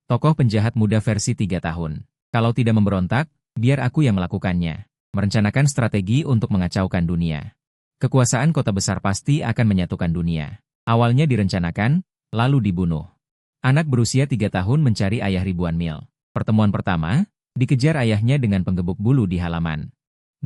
Tokoh penjahat muda versi 3 tahun. Kalau tidak memberontak, biar aku yang melakukannya. Merencanakan strategi untuk mengacaukan dunia. Kekuasaan kota besar pasti akan menyatukan dunia. Awalnya direncanakan, lalu dibunuh. Anak berusia 3 tahun mencari ayah ribuan mil. Pertemuan pertama, dikejar ayahnya dengan penggebuk bulu di halaman.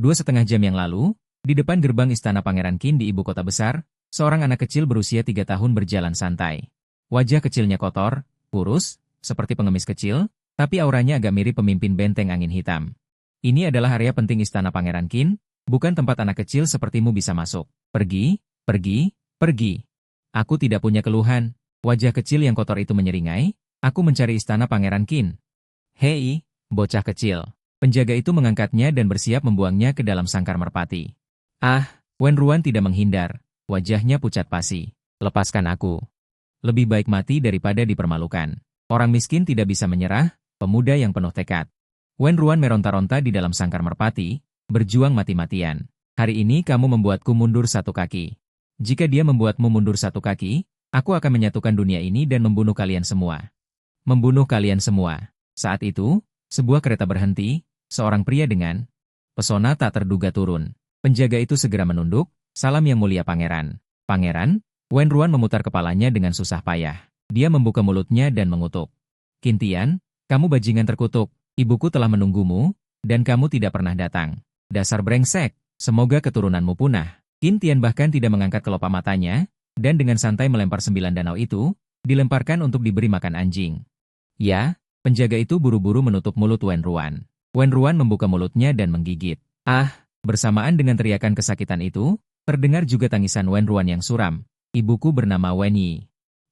2,5 jam yang lalu, di depan gerbang istana Pangeran Qin di ibu kota besar, seorang anak kecil berusia 3 tahun berjalan santai. Wajah kecilnya kotor, kurus, seperti pengemis kecil, tapi auranya agak mirip pemimpin benteng angin hitam. Ini adalah area penting istana Pangeran Qin, bukan tempat anak kecil sepertimu bisa masuk. Pergi, pergi, pergi. Aku tidak punya keluhan. Wajah kecil yang kotor itu menyeringai, aku mencari istana Pangeran Qin. Hei, bocah kecil. Penjaga itu mengangkatnya dan bersiap membuangnya ke dalam sangkar merpati. Ah, Wen Ruan tidak menghindar. Wajahnya pucat pasi. Lepaskan aku. Lebih baik mati daripada dipermalukan. Orang miskin tidak bisa menyerah, pemuda yang penuh tekad. Wen Ruan meronta-ronta di dalam sangkar merpati, berjuang mati-matian. Hari ini kamu membuatku mundur 1 kaki. Jika dia membuatmu mundur 1 kaki, aku akan menyatukan dunia ini dan membunuh kalian semua. Membunuh kalian semua. Saat itu, sebuah kereta berhenti, seorang pria dengan pesona tak terduga turun. Penjaga itu segera menunduk, salam yang mulia pangeran. Pangeran, Wen Ruan memutar kepalanya dengan susah payah. Dia membuka mulutnya dan mengutuk. Qin Tian, kamu bajingan terkutuk, ibuku telah menunggumu, dan kamu tidak pernah datang. Dasar brengsek, semoga keturunanmu punah. Qin Tian bahkan tidak mengangkat kelopak matanya, dan dengan santai melempar 9 danau itu, dilemparkan untuk diberi makan anjing. Ya, penjaga itu buru-buru menutup mulut Wen Ruan. Wen Ruan membuka mulutnya dan menggigit. Ah, bersamaan dengan teriakan kesakitan itu, terdengar juga tangisan Wen Ruan yang suram. Ibuku bernama Wen Yi.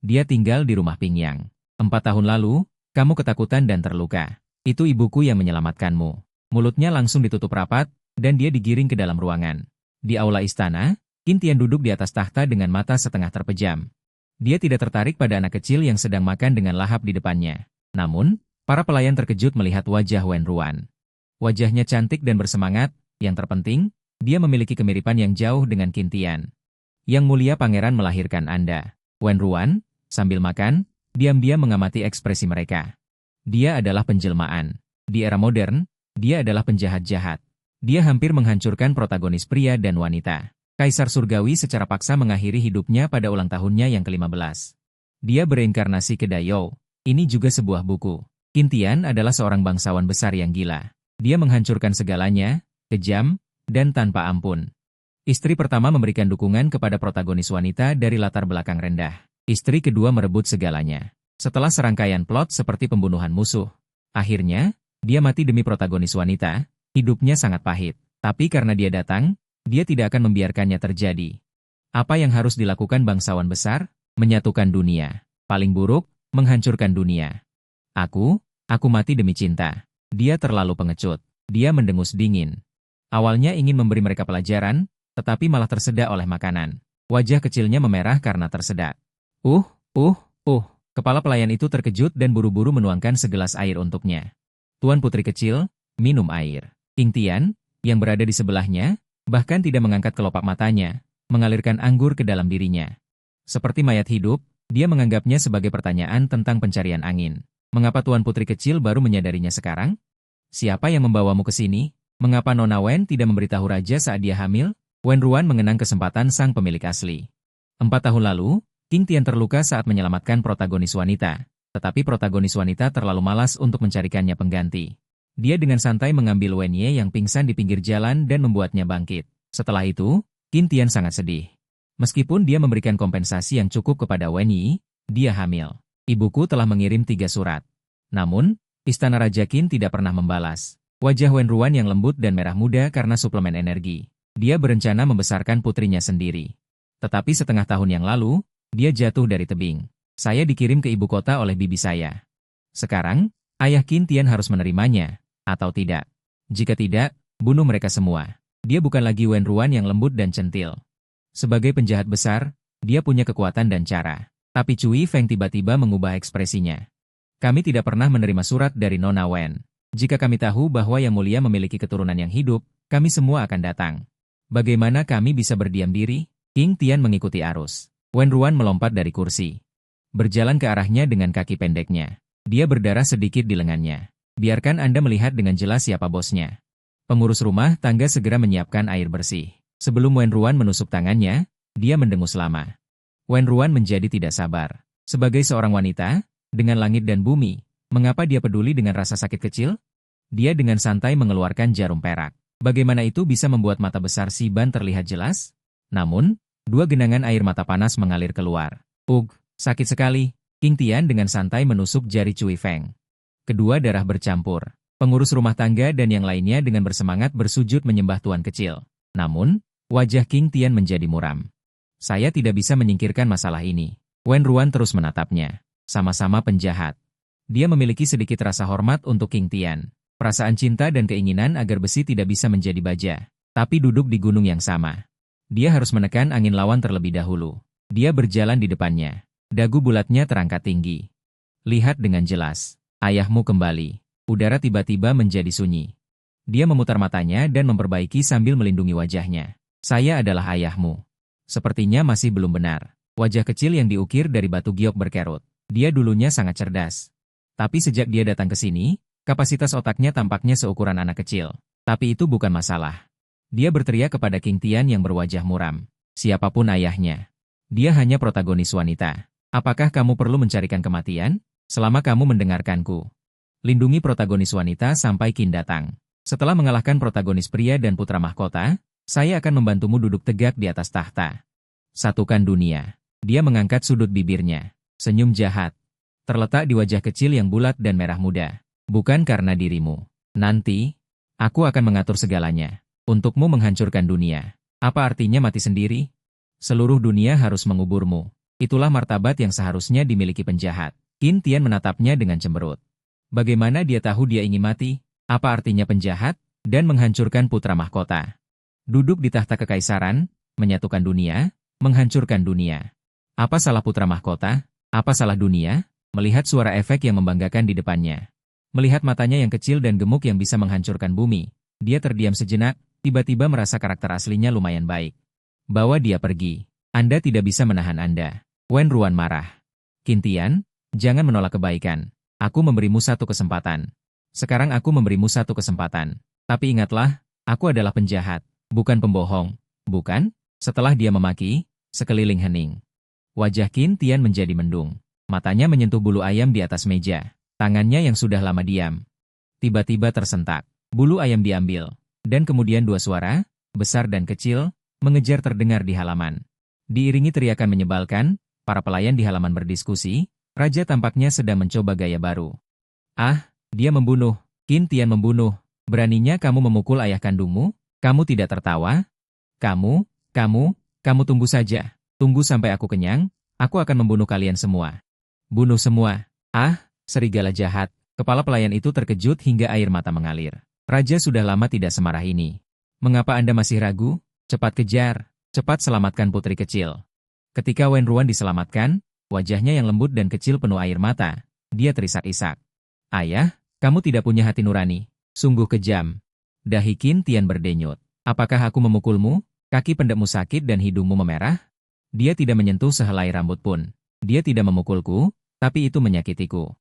Dia tinggal di rumah Pingyang. 4 tahun lalu, kamu ketakutan dan terluka. Itu ibuku yang menyelamatkanmu. Mulutnya langsung ditutup rapat, dan dia digiring ke dalam ruangan. Di aula istana, Qin Tian duduk di atas tahta dengan mata setengah terpejam. Dia tidak tertarik pada anak kecil yang sedang makan dengan lahap di depannya. Namun, para pelayan terkejut melihat wajah Wen Ruan. Wajahnya cantik dan bersemangat, yang terpenting, dia memiliki kemiripan yang jauh dengan Qin Tian. Yang mulia pangeran melahirkan Anda. Wen Ruan, sambil makan, diam-diam mengamati ekspresi mereka. Dia adalah penjelmaan. Di era modern, dia adalah penjahat jahat. Dia hampir menghancurkan protagonis pria dan wanita. Kaisar Surgawi secara paksa mengakhiri hidupnya pada ulang tahunnya yang ke-15. Dia bereinkarnasi ke Dayou. Ini juga sebuah buku. Qin Tian adalah seorang bangsawan besar yang gila. Dia menghancurkan segalanya, kejam, dan tanpa ampun. Istri pertama memberikan dukungan kepada protagonis wanita dari latar belakang rendah. Istri kedua merebut segalanya. Setelah serangkaian plot seperti pembunuhan musuh, akhirnya, dia mati demi protagonis wanita. Hidupnya sangat pahit. Tapi karena dia datang, dia tidak akan membiarkannya terjadi. Apa yang harus dilakukan bangsawan besar? Menyatukan dunia. Paling buruk, menghancurkan dunia. Aku mati demi cinta. Dia terlalu pengecut. Dia mendengus dingin. Awalnya ingin memberi mereka pelajaran, tetapi malah tersedak oleh makanan. Wajah kecilnya memerah karena tersedak. Kepala pelayan itu terkejut dan buru-buru menuangkan segelas air untuknya. Tuan putri kecil, minum air. Qin Tian, yang berada di sebelahnya, bahkan tidak mengangkat kelopak matanya, mengalirkan anggur ke dalam dirinya. Seperti mayat hidup, dia menganggapnya sebagai pertanyaan tentang pencarian angin. Mengapa tuan putri kecil baru menyadarinya sekarang? Siapa yang membawamu ke sini? Mengapa Nona Wen tidak memberitahu raja saat dia hamil? Wen Ruan mengenang kesempatan sang pemilik asli. 4 tahun lalu, Qin Tian terluka saat menyelamatkan protagonis wanita, tetapi protagonis wanita terlalu malas untuk mencarikannya pengganti. Dia dengan santai mengambil Wen Ye yang pingsan di pinggir jalan dan membuatnya bangkit. Setelah itu, Qin Tian sangat sedih. Meskipun dia memberikan kompensasi yang cukup kepada Wen Yi, dia hamil. Ibuku telah mengirim 3 surat. Namun, istana Raja Qin tidak pernah membalas. Wajah Wen Ruan yang lembut dan merah muda karena suplemen energi. Dia berencana membesarkan putrinya sendiri. Tetapi setengah tahun yang lalu, dia jatuh dari tebing. Saya dikirim ke ibu kota oleh bibi saya. Sekarang, ayah Qin Tian harus menerimanya, atau tidak. Jika tidak, bunuh mereka semua. Dia bukan lagi Wen Ruan yang lembut dan centil. Sebagai penjahat besar, dia punya kekuatan dan cara. Tapi Cui Feng tiba-tiba mengubah ekspresinya. Kami tidak pernah menerima surat dari Nona Wen. Jika kami tahu bahwa Yang Mulia memiliki keturunan yang hidup, kami semua akan datang. Bagaimana kami bisa berdiam diri? Qin Tian mengikuti arus. Wen Ruan melompat dari kursi. Berjalan ke arahnya dengan kaki pendeknya. Dia berdarah sedikit di lengannya. Biarkan Anda melihat dengan jelas siapa bosnya. Pengurus rumah tangga segera menyiapkan air bersih. Sebelum Wen Ruan menusuk tangannya, dia mendengus lama. Wen Ruan menjadi tidak sabar. Sebagai seorang wanita, dengan langit dan bumi, mengapa dia peduli dengan rasa sakit kecil? Dia dengan santai mengeluarkan jarum perak. Bagaimana itu bisa membuat mata besar si Ban terlihat jelas? Namun, dua genangan air mata panas mengalir keluar. Sakit sekali. King Tian dengan santai menusuk jari Cui Feng. Kedua darah bercampur. Pengurus rumah tangga dan yang lainnya dengan bersemangat bersujud menyembah tuan kecil. Namun, wajah King Tian menjadi muram. Saya tidak bisa menyingkirkan masalah ini. Wen Ruan terus menatapnya. Sama-sama penjahat. Dia memiliki sedikit rasa hormat untuk King Tian. Perasaan cinta dan keinginan agar besi tidak bisa menjadi baja. Tapi duduk di gunung yang sama. Dia harus menekan angin lawan terlebih dahulu. Dia berjalan di depannya. Dagu bulatnya terangkat tinggi. Lihat dengan jelas. Ayahmu kembali. Udara tiba-tiba menjadi sunyi. Dia memutar matanya dan memperbaiki sambil melindungi wajahnya. Saya adalah ayahmu. Sepertinya masih belum benar. Wajah kecil yang diukir dari batu giok berkerut. Dia dulunya sangat cerdas. Tapi sejak dia datang ke sini, kapasitas otaknya tampaknya seukuran anak kecil. Tapi itu bukan masalah. Dia berteriak kepada King Tian yang berwajah muram. Siapapun ayahnya. Dia hanya protagonis wanita. Apakah kamu perlu mencarikan kematian? Selama kamu mendengarkanku. Lindungi protagonis wanita sampai Qin datang. Setelah mengalahkan protagonis pria dan putra mahkota, saya akan membantumu duduk tegak di atas tahta. Satukan dunia. Dia mengangkat sudut bibirnya. Senyum jahat. Terletak di wajah kecil yang bulat dan merah muda. Bukan karena dirimu. Nanti, aku akan mengatur segalanya. Untukmu menghancurkan dunia. Apa artinya mati sendiri? Seluruh dunia harus menguburmu. Itulah martabat yang seharusnya dimiliki penjahat. Qin Tian menatapnya dengan cemberut. Bagaimana dia tahu dia ingin mati? Apa artinya penjahat? Dan menghancurkan putra mahkota. Duduk di tahta kekaisaran, menyatukan dunia, menghancurkan dunia. Apa salah putra mahkota? Apa salah dunia? Melihat suara efek yang membanggakan di depannya. Melihat matanya yang kecil dan gemuk yang bisa menghancurkan bumi. Dia terdiam sejenak, tiba-tiba merasa karakter aslinya lumayan baik. Bawa dia pergi. Anda tidak bisa menahan Anda. Wen Ruan marah. Qin Tian, jangan menolak kebaikan. Aku memberimu satu kesempatan. Sekarang aku memberimu satu kesempatan. Tapi ingatlah, aku adalah penjahat, bukan pembohong. Bukan? Setelah dia memaki, sekeliling hening. Wajah Qin Tian menjadi mendung. Matanya menyentuh bulu ayam di atas meja. Tangannya yang sudah lama diam. Tiba-tiba tersentak. Bulu ayam diambil. Dan kemudian dua suara, besar dan kecil, mengejar terdengar di halaman. Diiringi teriakan menyebalkan, para pelayan di halaman berdiskusi, raja tampaknya sedang mencoba gaya baru. Ah, dia membunuh. Qin Tian membunuh. Beraninya kamu memukul ayah kandungmu? Kamu tidak tertawa? Kamu tunggu saja. Tunggu sampai aku kenyang, aku akan membunuh kalian semua. Bunuh semua. Ah, serigala jahat. Kepala pelayan itu terkejut hingga air mata mengalir. Raja sudah lama tidak semarah ini. Mengapa Anda masih ragu? Cepat kejar, cepat selamatkan putri kecil. Ketika Wen Ruan diselamatkan, wajahnya yang lembut dan kecil penuh air mata. Dia terisak-isak. Ayah, kamu tidak punya hati nurani. Sungguh kejam. Dahi Qin Tian berdenyut. Apakah aku memukulmu? Kaki pendekmu sakit dan hidungmu memerah? Dia tidak menyentuh sehelai rambut pun. Dia tidak memukulku, tapi itu menyakitiku.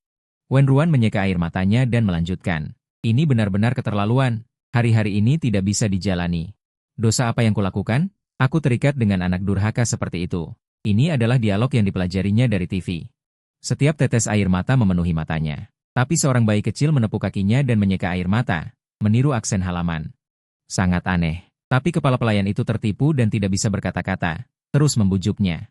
Wen Ruan menyeka air matanya dan melanjutkan. Ini benar-benar keterlaluan. Hari-hari ini tidak bisa dijalani. Dosa apa yang kulakukan? Aku terikat dengan anak durhaka seperti itu. Ini adalah dialog yang dipelajarinya dari TV. Setiap tetes air mata memenuhi matanya. Tapi seorang bayi kecil menepuk kakinya dan menyeka air mata, meniru aksen halaman. Sangat aneh. Tapi kepala pelayan itu tertipu dan tidak bisa berkata-kata, terus membujuknya.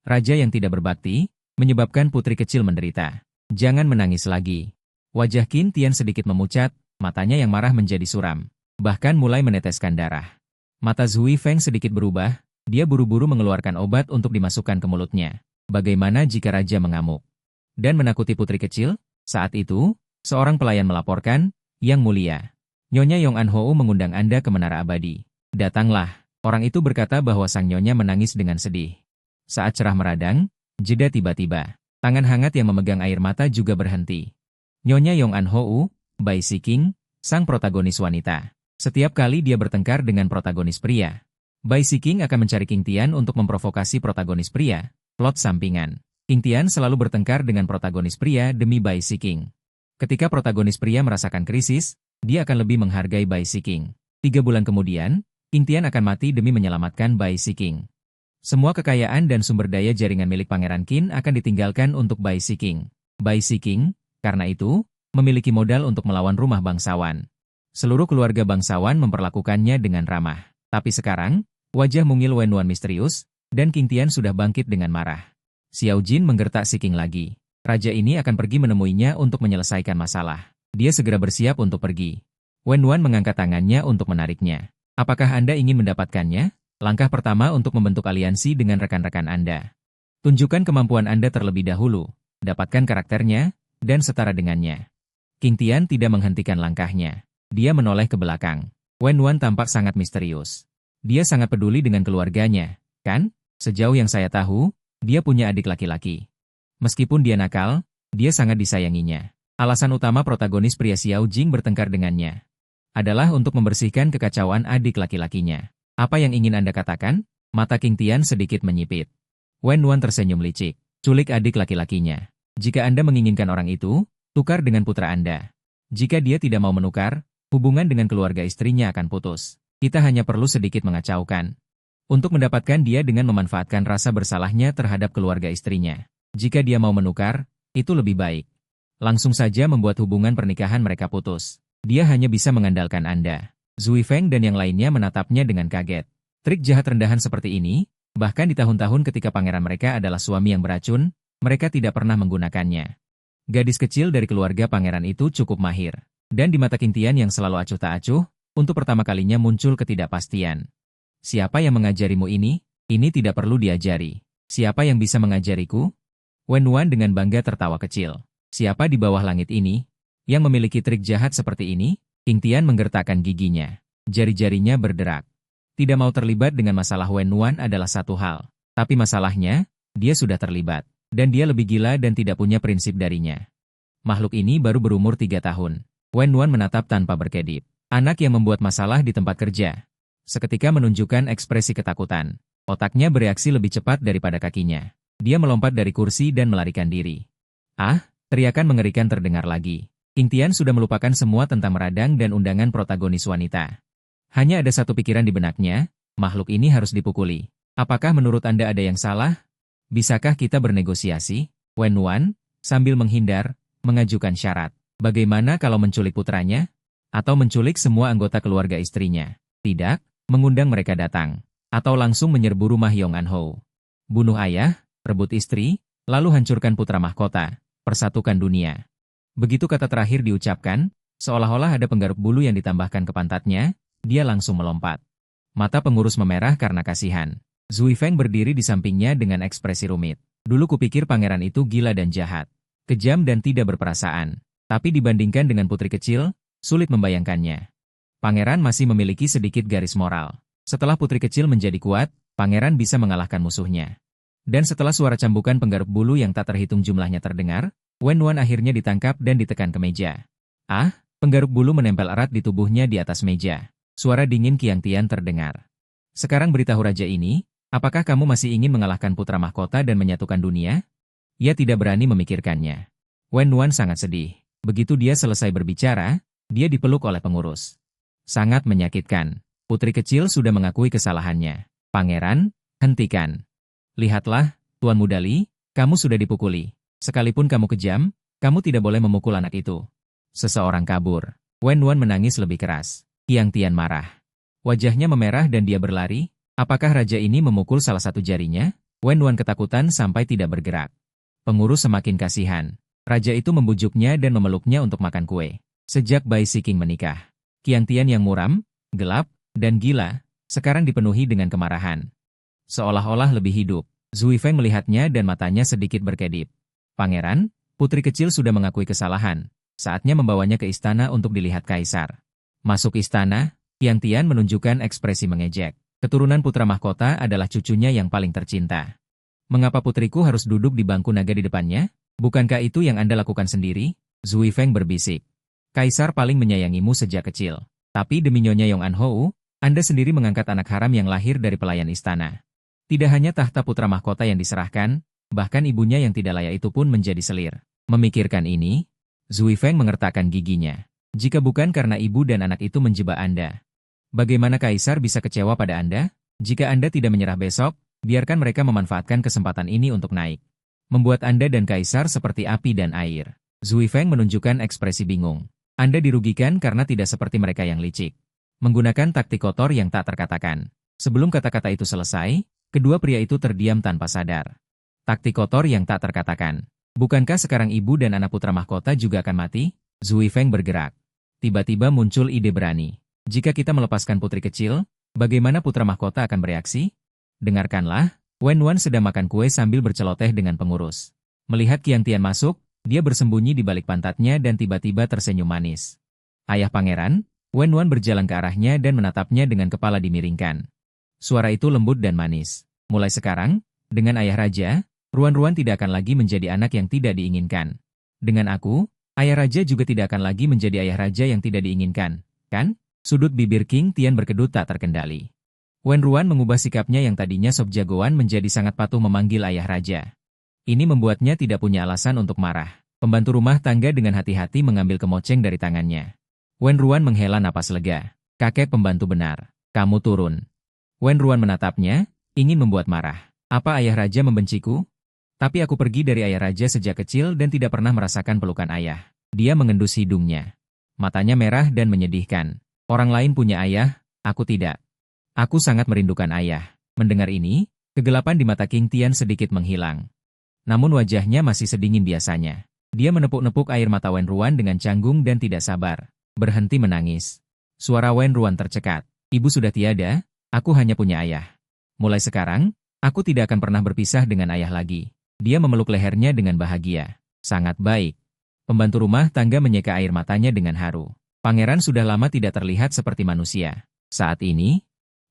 Raja yang tidak berbakti, menyebabkan putri kecil menderita. Jangan menangis lagi. Wajah Qin Tian sedikit memucat, matanya yang marah menjadi suram. Bahkan mulai meneteskan darah. Mata Zhui Feng sedikit berubah, dia buru-buru mengeluarkan obat untuk dimasukkan ke mulutnya. Bagaimana jika raja mengamuk? Dan menakuti putri kecil? Saat itu, seorang pelayan melaporkan, Yang Mulia. Nyonya Yong An Hou mengundang Anda ke Menara Abadi. Datanglah. Orang itu berkata bahwa sang nyonya menangis dengan sedih. Saat cerah meradang, jeda tiba-tiba. Tangan hangat yang memegang air mata juga berhenti. Nyonya Yong An Hou, Bai Siking, sang protagonis wanita. Setiap kali dia bertengkar dengan protagonis pria, Bai Siking akan mencari King Tian untuk memprovokasi protagonis pria. Plot sampingan. King Tian selalu bertengkar dengan protagonis pria demi Bai Siking. Ketika protagonis pria merasakan krisis, dia akan lebih menghargai Bai Siking. 3 bulan kemudian, King Tian akan mati demi menyelamatkan Bai Siking. Semua kekayaan dan sumber daya jaringan milik Pangeran Qin akan ditinggalkan untuk Bai Siking. Bai Siking, karena itu, memiliki modal untuk melawan rumah bangsawan. Seluruh keluarga bangsawan memperlakukannya dengan ramah. Tapi sekarang, wajah mungil Wenwan misterius, dan King Tian sudah bangkit dengan marah. Xiao Jin menggertak Siking lagi. Raja ini akan pergi menemuinya untuk menyelesaikan masalah. Dia segera bersiap untuk pergi. Wenwan mengangkat tangannya untuk menariknya. Apakah Anda ingin mendapatkannya? Langkah pertama untuk membentuk aliansi dengan rekan-rekan Anda. Tunjukkan kemampuan Anda terlebih dahulu, dapatkan karakternya, dan setara dengannya. King Tian tidak menghentikan langkahnya. Dia menoleh ke belakang. Wenwan tampak sangat misterius. Dia sangat peduli dengan keluarganya, kan? Sejauh yang saya tahu, dia punya adik laki-laki. Meskipun dia nakal, dia sangat disayanginya. Alasan utama protagonis pria Xiao Jing bertengkar dengannya adalah untuk membersihkan kekacauan adik laki-lakinya. Apa yang ingin Anda katakan? Mata King Tian sedikit menyipit. Wenwan tersenyum licik. Culik adik laki-lakinya. Jika Anda menginginkan orang itu, tukar dengan putra Anda. Jika dia tidak mau menukar, hubungan dengan keluarga istrinya akan putus. Kita hanya perlu sedikit mengacaukan untuk mendapatkan dia dengan memanfaatkan rasa bersalahnya terhadap keluarga istrinya. Jika dia mau menukar, itu lebih baik. Langsung saja membuat hubungan pernikahan mereka putus. Dia hanya bisa mengandalkan Anda. Zui Feng dan yang lainnya menatapnya dengan kaget. Trik jahat rendahan seperti ini, bahkan di tahun-tahun ketika pangeran mereka adalah suami yang beracun, mereka tidak pernah menggunakannya. Gadis kecil dari keluarga pangeran itu cukup mahir. Dan di mata King Tian yang selalu acuh tak acuh, untuk pertama kalinya muncul ketidakpastian. Siapa yang mengajarimu ini? Ini tidak perlu diajari. Siapa yang bisa mengajariku? Wenwan dengan bangga tertawa kecil. Siapa di bawah langit ini yang memiliki trik jahat seperti ini? King Tian menggertakkan giginya. Jari-jarinya berderak. Tidak mau terlibat dengan masalah Wenwan adalah satu hal. Tapi masalahnya, dia sudah terlibat. Dan dia lebih gila dan tidak punya prinsip darinya. Makhluk ini baru berumur 3 tahun. Wenwan menatap tanpa berkedip. Anak yang membuat masalah di tempat kerja. Seketika menunjukkan ekspresi ketakutan. Otaknya bereaksi lebih cepat daripada kakinya. Dia melompat dari kursi dan melarikan diri. Ah, teriakan mengerikan terdengar lagi. King Tian sudah melupakan semua tentang meradang dan undangan protagonis wanita. Hanya ada satu pikiran di benaknya, makhluk ini harus dipukuli. Apakah menurut Anda ada yang salah? Bisakah kita bernegosiasi? Wenwan, sambil menghindar, mengajukan syarat. Bagaimana kalau menculik putranya? Atau menculik semua anggota keluarga istrinya? Tidak, mengundang mereka datang. Atau langsung menyerbu rumah Yong An Ho. Bunuh ayah, rebut istri, lalu hancurkan putra mahkota, persatukan dunia. Begitu kata terakhir diucapkan, seolah-olah ada penggaruk bulu yang ditambahkan ke pantatnya, dia langsung melompat. Mata pengurus memerah karena kasihan. Zui Feng berdiri di sampingnya dengan ekspresi rumit. Dulu kupikir pangeran itu gila dan jahat. Kejam dan tidak berperasaan. Tapi dibandingkan dengan putri kecil, sulit membayangkannya. Pangeran masih memiliki sedikit garis moral. Setelah putri kecil menjadi kuat, pangeran bisa mengalahkan musuhnya. Dan setelah suara cambukan penggaruk bulu yang tak terhitung jumlahnya terdengar, Wenwan akhirnya ditangkap dan ditekan ke meja. Ah, penggaruk bulu menempel erat di tubuhnya di atas meja. Suara dingin Qiang Tian terdengar. Sekarang beritahu raja ini, apakah kamu masih ingin mengalahkan putra mahkota dan menyatukan dunia? Ia tidak berani memikirkannya. Wenwan sangat sedih. Begitu dia selesai berbicara, dia dipeluk oleh pengurus. Sangat menyakitkan. Putri kecil sudah mengakui kesalahannya. Pangeran, hentikan. Lihatlah, Tuan Mudali, kamu sudah dipukuli. Sekalipun kamu kejam, kamu tidak boleh memukul anak itu. Seseorang kabur. Wenwan menangis lebih keras. Qiang Tian marah. Wajahnya memerah dan dia berlari. Apakah raja ini memukul salah satu jarinya? Wenwan ketakutan sampai tidak bergerak. Pengurus semakin kasihan. Raja itu membujuknya dan memeluknya untuk makan kue. Sejak Bai Siking menikah, Qiang Tian yang muram, gelap, dan gila, sekarang dipenuhi dengan kemarahan. Seolah-olah lebih hidup. Zui Feng melihatnya dan matanya sedikit berkedip. Pangeran, putri kecil sudah mengakui kesalahan. Saatnya membawanya ke istana untuk dilihat kaisar. Masuk istana, Qiang Tian menunjukkan ekspresi mengejek. Keturunan putra mahkota adalah cucunya yang paling tercinta. Mengapa putriku harus duduk di bangku naga di depannya? Bukankah itu yang Anda lakukan sendiri? Zui Feng berbisik. Kaisar paling menyayangimu sejak kecil. Tapi demi Nyonya Yong An Ho, Anda sendiri mengangkat anak haram yang lahir dari pelayan istana. Tidak hanya tahta putra mahkota yang diserahkan, Bahkan ibunya yang tidak layak itu pun menjadi selir. Memikirkan ini, Zui Feng mengertakkan giginya. Jika bukan karena ibu dan anak itu menjebak Anda, bagaimana Kaisar bisa kecewa pada Anda? Jika Anda tidak menyerah besok, biarkan mereka memanfaatkan kesempatan ini untuk naik. Membuat Anda dan Kaisar seperti api dan air. Zui Feng menunjukkan ekspresi bingung. Anda dirugikan karena tidak seperti mereka yang licik. Menggunakan taktik kotor yang tak terkatakan. Sebelum kata-kata itu selesai, kedua pria itu terdiam tanpa sadar. Taktik kotor yang tak terkatakan. Bukankah sekarang ibu dan anak putra mahkota juga akan mati? Zui Feng bergerak. Tiba-tiba muncul ide berani. Jika kita melepaskan putri kecil, bagaimana putra mahkota akan bereaksi? Dengarkanlah, Wen Wan sedang makan kue sambil berceloteh dengan pengurus. Melihat Qiang Tian masuk, dia bersembunyi di balik pantatnya dan tiba-tiba tersenyum manis. Ayah pangeran, Wen Wan berjalan ke arahnya dan menatapnya dengan kepala dimiringkan. Suara itu lembut dan manis. Mulai sekarang, dengan ayah raja, Ruan-Ruan tidak akan lagi menjadi anak yang tidak diinginkan. Dengan aku, ayah raja juga tidak akan lagi menjadi ayah raja yang tidak diinginkan, kan? Sudut bibir Qiang Tian berkedut tak terkendali. Wen-Ruan mengubah sikapnya yang tadinya sob jagoan menjadi sangat patuh memanggil ayah raja. Ini membuatnya tidak punya alasan untuk marah. Pembantu rumah tangga dengan hati-hati mengambil kemoceng dari tangannya. Wen-Ruan menghela napas lega. Kakek pembantu benar. Kamu turun. Wen-Ruan menatapnya, ingin membuat marah. Apa ayah raja membenciku? Tapi aku pergi dari ayah raja sejak kecil dan tidak pernah merasakan pelukan ayah. Dia mengendus hidungnya. Matanya merah dan menyedihkan. Orang lain punya ayah, aku tidak. Aku sangat merindukan ayah. Mendengar ini, kegelapan di mata Qiang Tian sedikit menghilang. Namun wajahnya masih sedingin biasanya. Dia menepuk-nepuk air mata Wen-Ruan dengan canggung dan tidak sabar. Berhenti menangis. Suara Wen-Ruan tercekat. Ibu sudah tiada, aku hanya punya ayah. Mulai sekarang, aku tidak akan pernah berpisah dengan ayah lagi. Dia memeluk lehernya dengan bahagia. Sangat baik. Pembantu rumah tangga menyeka air matanya dengan haru. Pangeran sudah lama tidak terlihat seperti manusia. Saat ini,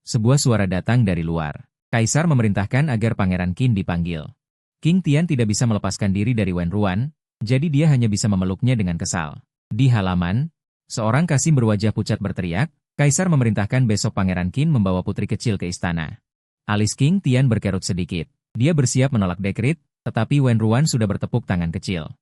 sebuah suara datang dari luar. Kaisar memerintahkan agar Pangeran Qin dipanggil. Qiang Tian tidak bisa melepaskan diri dari Wen-Ruan, jadi dia hanya bisa memeluknya dengan kesal. Di halaman, seorang kasim berwajah pucat berteriak, Kaisar memerintahkan besok Pangeran Qin membawa putri kecil ke istana. Alis Qiang Tian berkerut sedikit. Dia bersiap menolak dekret, tetapi Wen-Ruan sudah bertepuk tangan kecil.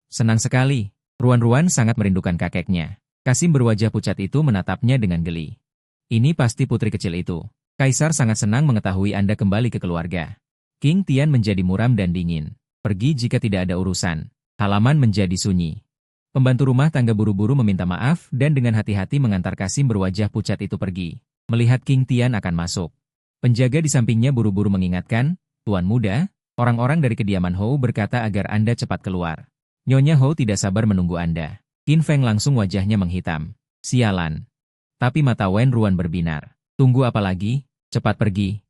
Senang sekali. Ruan-Ruan sangat merindukan kakeknya. Kasim berwajah pucat itu menatapnya dengan geli. Ini pasti putri kecil itu. Kaisar sangat senang mengetahui Anda kembali ke keluarga. Qiang Tian menjadi muram dan dingin. Pergi jika tidak ada urusan. Halaman menjadi sunyi. Pembantu rumah tangga buru-buru meminta maaf dan dengan hati-hati mengantar Kasim berwajah pucat itu pergi. Melihat Qiang Tian akan masuk. Penjaga di sampingnya buru-buru mengingatkan, Tuan muda, orang-orang dari kediaman Hou berkata agar Anda cepat keluar. Nyonya Hou tidak sabar menunggu Anda. Qin Feng langsung wajahnya menghitam. Sialan. Tapi mata Wen-Ruan berbinar. Tunggu apa lagi? Cepat pergi.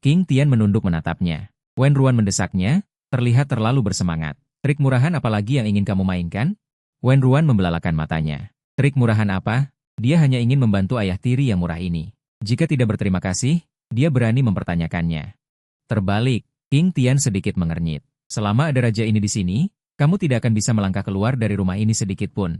Qiang Tian menunduk menatapnya. Wen-Ruan mendesaknya, terlihat terlalu bersemangat. Trik murahan apa lagi yang ingin kamu mainkan? Wen-Ruan membelalakan matanya. Trik murahan apa? Dia hanya ingin membantu ayah tiri yang murah ini. Jika tidak berterima kasih, dia berani mempertanyakannya. Terbalik, Qiang Tian sedikit mengernyit. Selama ada raja ini di sini, kamu tidak akan bisa melangkah keluar dari rumah ini sedikit pun.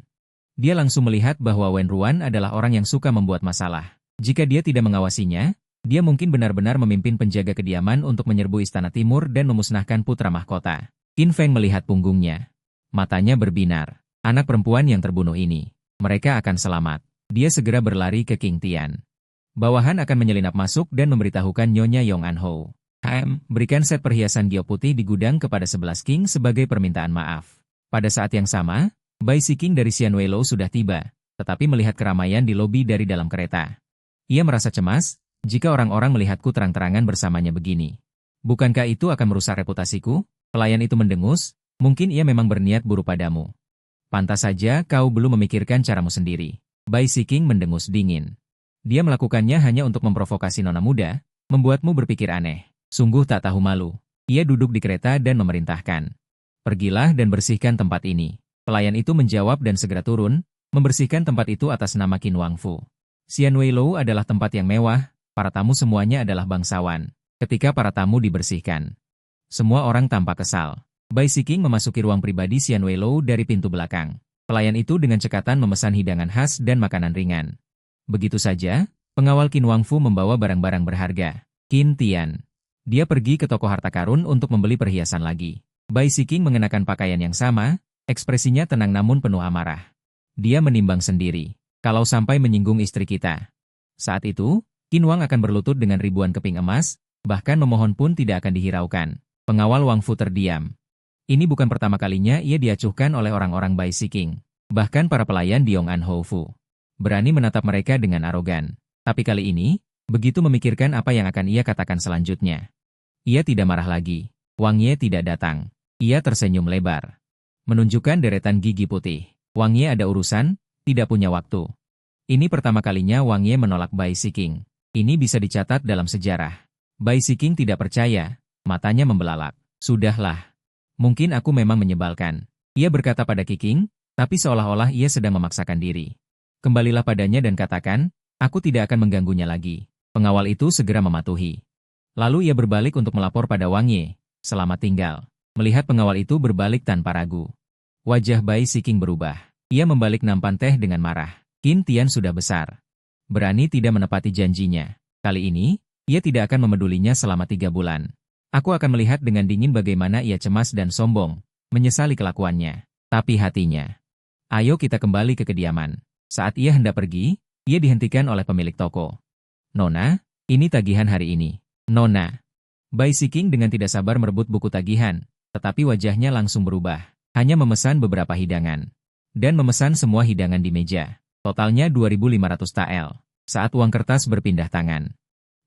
Dia langsung melihat bahwa Wen-Ruan adalah orang yang suka membuat masalah. Jika dia tidak mengawasinya, dia mungkin benar-benar memimpin penjaga kediaman untuk menyerbu istana timur dan memusnahkan putra mahkota. Qin Feng melihat punggungnya. Matanya berbinar. Anak perempuan yang terbunuh ini. Mereka akan selamat. Dia segera berlari ke Qiang Tian. Bawahan akan menyelinap masuk dan memberitahukan Nyonya Yong An Ho. Berikan set perhiasan Gio putih di gudang kepada 11 King sebagai permintaan maaf. Pada saat yang sama, Bai Siking dari Xian Weilou sudah tiba, tetapi melihat keramaian di lobi dari dalam kereta. Ia merasa cemas, jika orang-orang melihatku terang-terangan bersamanya begini. Bukankah itu akan merusak reputasiku? Pelayan itu mendengus, mungkin ia memang berniat buruk padamu. Pantas saja kau belum memikirkan caramu sendiri. Bai Siking mendengus dingin. Dia melakukannya hanya untuk memprovokasi nona muda, membuatmu berpikir aneh. Sungguh tak tahu malu. Ia duduk di kereta dan memerintahkan. Pergilah dan bersihkan tempat ini. Pelayan itu menjawab dan segera turun, membersihkan tempat itu atas nama Qin Wangfu. Xian Weilou adalah tempat yang mewah, para tamu semuanya adalah bangsawan. Ketika para tamu dibersihkan, semua orang tampak kesal. Bai Siking memasuki ruang pribadi Xian Weilou dari pintu belakang. Pelayan itu dengan cekatan memesan hidangan khas dan makanan ringan. Begitu saja, pengawal Qin Wangfu membawa barang-barang berharga. Qin Tian. Dia pergi ke toko harta karun untuk membeli perhiasan lagi. Bai Siking mengenakan pakaian yang sama, ekspresinya tenang namun penuh amarah. Dia menimbang sendiri, kalau sampai menyinggung istri kita. Saat itu, Qin Wang akan berlutut dengan ribuan keping emas, bahkan memohon pun tidak akan dihiraukan. Pengawal Wang Fu terdiam. Ini bukan pertama kalinya ia diacuhkan oleh orang-orang Bai Siking. Bahkan para pelayan di Yong'an Hou Fu berani menatap mereka dengan arogan. Tapi kali ini, begitu memikirkan apa yang akan ia katakan selanjutnya. Ia tidak marah lagi. Wang Ye tidak datang. Ia tersenyum lebar. Menunjukkan deretan gigi putih. Wang Ye ada urusan, tidak punya waktu. Ini pertama kalinya Wang Ye menolak Bai Siking. Ini bisa dicatat dalam sejarah. Bai Siking tidak percaya, matanya membelalak. Sudahlah. Mungkin aku memang menyebalkan. Ia berkata pada Kiking, tapi seolah-olah ia sedang memaksakan diri. Kembalilah padanya dan katakan, aku tidak akan mengganggunya lagi. Pengawal itu segera mematuhi. Lalu ia berbalik untuk melapor pada Wang Ye. Selamat tinggal. Melihat pengawal itu berbalik tanpa ragu. Wajah Bai Siking berubah. Ia membalik nampan teh dengan marah. Qin Tian sudah besar. Berani tidak menepati janjinya. Kali ini, ia tidak akan memedulinya selama 3 bulan. Aku akan melihat dengan dingin bagaimana ia cemas dan sombong. Menyesali kelakuannya. Tapi hatinya. Ayo kita kembali ke kediaman. Saat ia hendak pergi, ia dihentikan oleh pemilik toko. Nona, ini tagihan hari ini. Nona. Bai Siking dengan tidak sabar merebut buku tagihan, tetapi wajahnya langsung berubah. Hanya memesan beberapa hidangan. Dan memesan semua hidangan di meja. Totalnya 2.500 tael. Saat uang kertas berpindah tangan.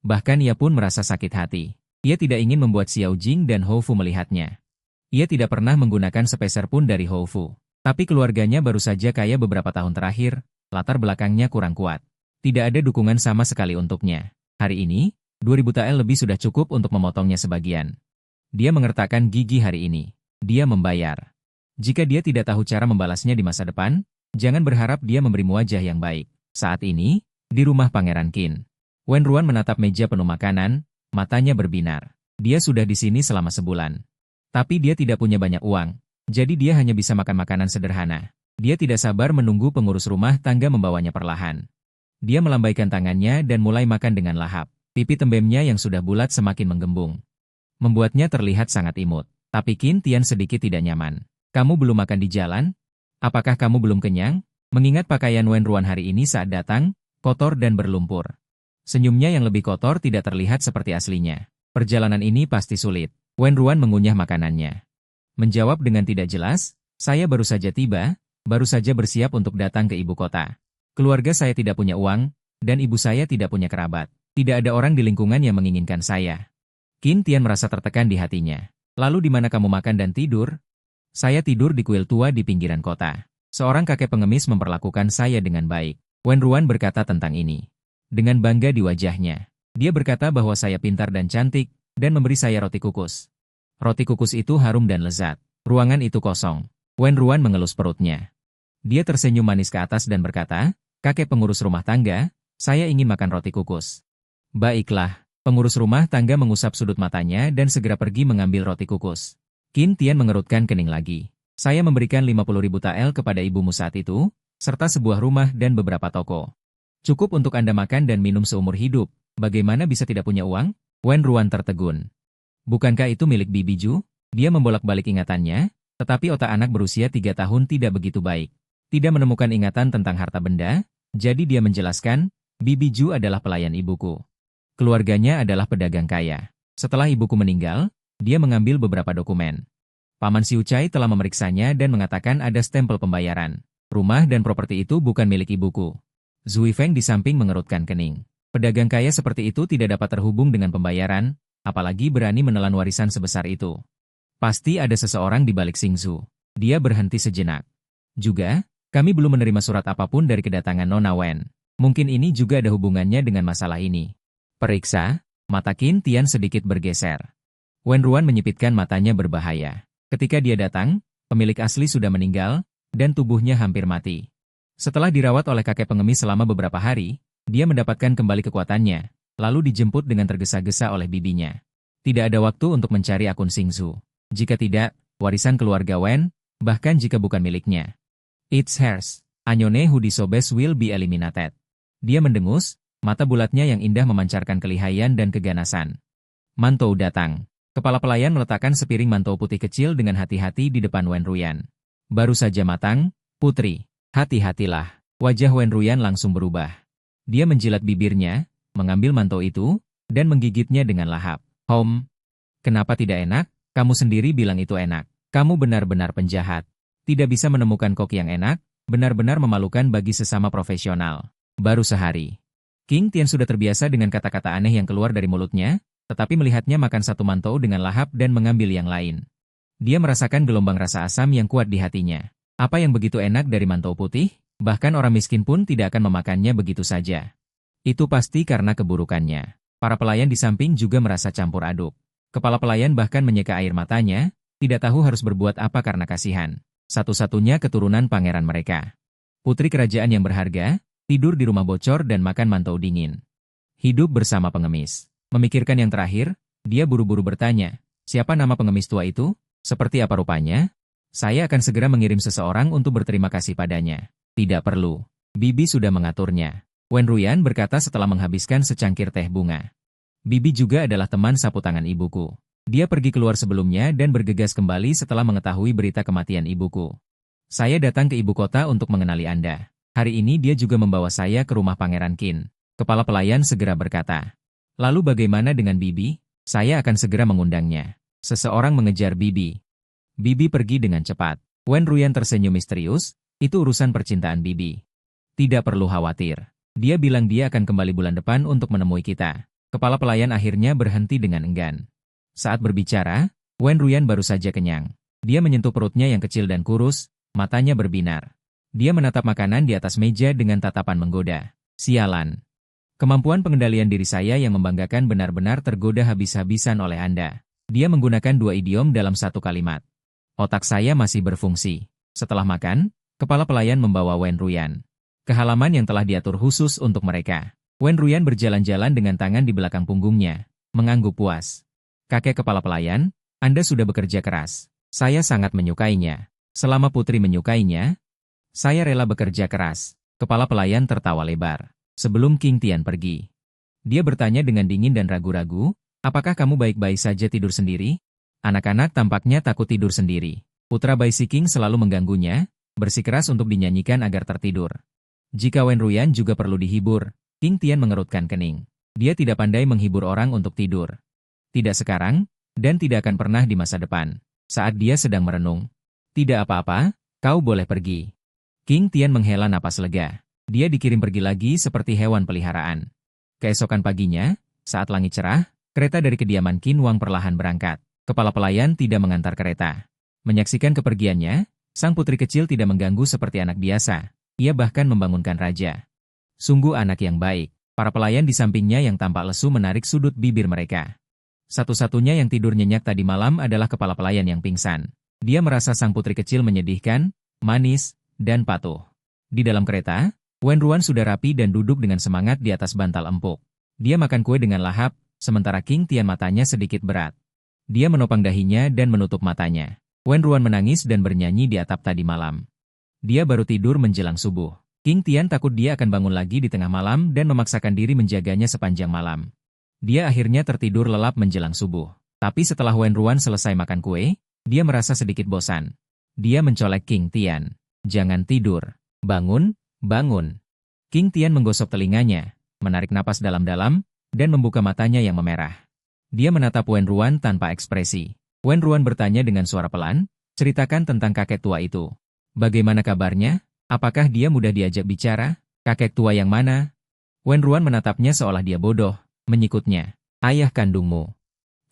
Bahkan ia pun merasa sakit hati. Ia tidak ingin membuat Xiao Jing dan Hou Fu melihatnya. Ia tidak pernah menggunakan sepeser pun dari Hou Fu. Tapi keluarganya baru saja kaya beberapa tahun terakhir, latar belakangnya kurang kuat. Tidak ada dukungan sama sekali untuknya. Hari ini, 2.000 tael lebih sudah cukup untuk memotongnya sebagian. Dia mengertakkan gigi hari ini. Dia membayar. Jika dia tidak tahu cara membalasnya di masa depan, jangan berharap dia memberimu wajah yang baik. Saat ini, di rumah Pangeran Qin. Wen Ruan menatap meja penuh makanan, matanya berbinar. Dia sudah di sini selama sebulan. Tapi dia tidak punya banyak uang, jadi dia hanya bisa makan makanan sederhana. Dia tidak sabar menunggu pengurus rumah tangga membawanya perlahan. Dia melambaikan tangannya dan mulai makan dengan lahap. Pipi tembemnya yang sudah bulat semakin menggembung. Membuatnya terlihat sangat imut. Tapi Qin Tian sedikit tidak nyaman. Kamu belum makan di jalan? Apakah kamu belum kenyang? Mengingat pakaian Wen Ruan hari ini saat datang, kotor dan berlumpur. Senyumnya yang lebih kotor tidak terlihat seperti aslinya. Perjalanan ini pasti sulit. Wen Ruan mengunyah makanannya. Menjawab dengan tidak jelas, saya baru saja tiba, baru saja bersiap untuk datang ke ibu kota. Keluarga saya tidak punya uang, dan ibu saya tidak punya kerabat. Tidak ada orang di lingkungan yang menginginkan saya. Qin Tian merasa tertekan di hatinya. Lalu di mana kamu makan dan tidur? Saya tidur di kuil tua di pinggiran kota. Seorang kakek pengemis memperlakukan saya dengan baik. Wen Ruan berkata tentang ini. Dengan bangga di wajahnya. Dia berkata bahwa saya pintar dan cantik, dan memberi saya roti kukus. Roti kukus itu harum dan lezat. Ruangan itu kosong. Wen Ruan mengelus perutnya. Dia tersenyum manis ke atas dan berkata, kakek pengurus rumah tangga, saya ingin makan roti kukus. Baiklah, pengurus rumah tangga mengusap sudut matanya dan segera pergi mengambil roti kukus. Qin Tian mengerutkan kening lagi. Saya memberikan 50.000 tael kepada ibumu saat itu, serta sebuah rumah dan beberapa toko. Cukup untuk Anda makan dan minum seumur hidup, bagaimana bisa tidak punya uang? Wen Ruan tertegun. Bukankah itu milik Bibi Ju? Dia membolak-balik ingatannya, tetapi otak anak berusia 3 tahun tidak begitu baik. Tidak menemukan ingatan tentang harta benda, jadi dia menjelaskan, Bibi Ju adalah pelayan ibuku. Keluarganya adalah pedagang kaya. Setelah ibuku meninggal, dia mengambil beberapa dokumen. Paman Siu Chai telah memeriksanya dan mengatakan ada stempel pembayaran. Rumah dan properti itu bukan milik ibuku. Zui Feng di samping mengerutkan kening. Pedagang kaya seperti itu tidak dapat terhubung dengan pembayaran, apalagi berani menelan warisan sebesar itu. Pasti ada seseorang di balik Xingzu. Dia berhenti sejenak. Juga, kami belum menerima surat apapun dari kedatangan Nona Wen. Mungkin ini juga ada hubungannya dengan masalah ini. Periksa, mata Qin Tian sedikit bergeser. Wen Ruan menyipitkan matanya berbahaya. Ketika dia datang, pemilik asli sudah meninggal, dan tubuhnya hampir mati. Setelah dirawat oleh kakek pengemis selama beberapa hari, dia mendapatkan kembali kekuatannya, lalu dijemput dengan tergesa-gesa oleh bibinya. Tidak ada waktu untuk mencari akun Xingzu. Jika tidak, warisan keluarga Wen, bahkan jika bukan miliknya. It's hers. Anyone who disobes will be eliminated. Dia mendengus, mata bulatnya yang indah memancarkan kelihayan dan keganasan. Mantou datang. Kepala pelayan meletakkan sepiring mantou putih kecil dengan hati-hati di depan Wen Ruyan. Baru saja matang, putri. Hati-hatilah. Wajah Wen Ruyan langsung berubah. Dia menjilat bibirnya, mengambil mantou itu, dan menggigitnya dengan lahap. Kenapa tidak enak? Kamu sendiri bilang itu enak. Kamu benar-benar penjahat. Tidak bisa menemukan kok yang enak, benar-benar memalukan bagi sesama profesional. Baru sehari. King Tian sudah terbiasa dengan kata-kata aneh yang keluar dari mulutnya, tetapi melihatnya makan satu mantou dengan lahap dan mengambil yang lain. Dia merasakan gelombang rasa asam yang kuat di hatinya. Apa yang begitu enak dari mantou putih? Bahkan orang miskin pun tidak akan memakannya begitu saja. Itu pasti karena keburukannya. Para pelayan di samping juga merasa campur aduk. Kepala pelayan bahkan menyeka air matanya, tidak tahu harus berbuat apa karena kasihan. Satu-satunya keturunan pangeran mereka. Putri kerajaan yang berharga, tidur di rumah bocor dan makan mantou dingin. Hidup bersama pengemis. Memikirkan yang terakhir, dia buru-buru bertanya, siapa nama pengemis tua itu? Seperti apa rupanya? Saya akan segera mengirim seseorang untuk berterima kasih padanya. Tidak perlu. Bibi sudah mengaturnya. Wen Ruyan berkata setelah menghabiskan secangkir teh bunga. Bibi juga adalah teman sapu tangan ibuku. Dia pergi keluar sebelumnya dan bergegas kembali setelah mengetahui berita kematian ibuku. Saya datang ke ibu kota untuk mengenali Anda. Hari ini dia juga membawa saya ke rumah Pangeran Qin. Kepala pelayan segera berkata. Lalu bagaimana dengan Bibi? Saya akan segera mengundangnya. Seseorang mengejar Bibi. Bibi pergi dengan cepat. Wen Ruyan tersenyum misterius, itu urusan percintaan Bibi. Tidak perlu khawatir. Dia bilang dia akan kembali bulan depan untuk menemui kita. Kepala pelayan akhirnya berhenti dengan enggan. Saat berbicara, Wen Ruyan baru saja kenyang. Dia menyentuh perutnya yang kecil dan kurus, matanya berbinar. Dia menatap makanan di atas meja dengan tatapan menggoda. Sialan. Kemampuan pengendalian diri saya yang membanggakan benar-benar tergoda habis-habisan oleh Anda. Dia menggunakan dua idiom dalam satu kalimat. Otak saya masih berfungsi. Setelah makan, kepala pelayan membawa Wen Ruyan ke halaman yang telah diatur khusus untuk mereka. Wen Ruyan berjalan-jalan dengan tangan di belakang punggungnya, mengangguk puas. Kakek kepala pelayan, Anda sudah bekerja keras. Saya sangat menyukainya. Selama putri menyukainya, saya rela bekerja keras. Kepala pelayan tertawa lebar. Sebelum King Tian pergi, dia bertanya dengan dingin dan ragu-ragu, apakah kamu baik-baik saja tidur sendiri? Anak-anak tampaknya takut tidur sendiri. Putra Bai King selalu mengganggunya, bersikeras untuk dinyanyikan agar tertidur. Jika Wen Ruyan juga perlu dihibur, King Tian mengerutkan kening. Dia tidak pandai menghibur orang untuk tidur. Tidak sekarang, dan tidak akan pernah di masa depan. Saat dia sedang merenung. Tidak apa-apa, kau boleh pergi. King Tian menghela napas lega. Dia dikirim pergi lagi seperti hewan peliharaan. Keesokan paginya, saat langit cerah, kereta dari kediaman Qin Wang perlahan berangkat. Kepala pelayan tidak mengantar kereta. Menyaksikan kepergiannya, sang putri kecil tidak mengganggu seperti anak biasa. Ia bahkan membangunkan raja. Sungguh anak yang baik. Para pelayan di sampingnya yang tampak lesu menarik sudut bibir mereka. Satu-satunya yang tidur nyenyak tadi malam adalah kepala pelayan yang pingsan. Dia merasa sang putri kecil menyedihkan, manis, dan patuh. Di dalam kereta, Wen Ruyan sudah rapi dan duduk dengan semangat di atas bantal empuk. Dia makan kue dengan lahap, sementara King Tian matanya sedikit berat. Dia menopang dahinya dan menutup matanya. Wen Ruyan menangis dan bernyanyi di atap tadi malam. Dia baru tidur menjelang subuh. King Tian takut dia akan bangun lagi di tengah malam dan memaksakan diri menjaganya sepanjang malam. Dia akhirnya tertidur lelap menjelang subuh. Tapi setelah Wen Ruyan selesai makan kue, dia merasa sedikit bosan. Dia mencolek King Tian. Jangan tidur. Bangun. Bangun. King Tian menggosok telinganya, menarik napas dalam-dalam, dan membuka matanya yang memerah. Dia menatap Wen Ruyan tanpa ekspresi. Wen Ruyan bertanya dengan suara pelan, ceritakan tentang kakek tua itu. Bagaimana kabarnya? Apakah dia mudah diajak bicara? Kakek tua yang mana? Wen Ruyan menatapnya seolah dia bodoh, menyikutnya. Ayah kandungmu.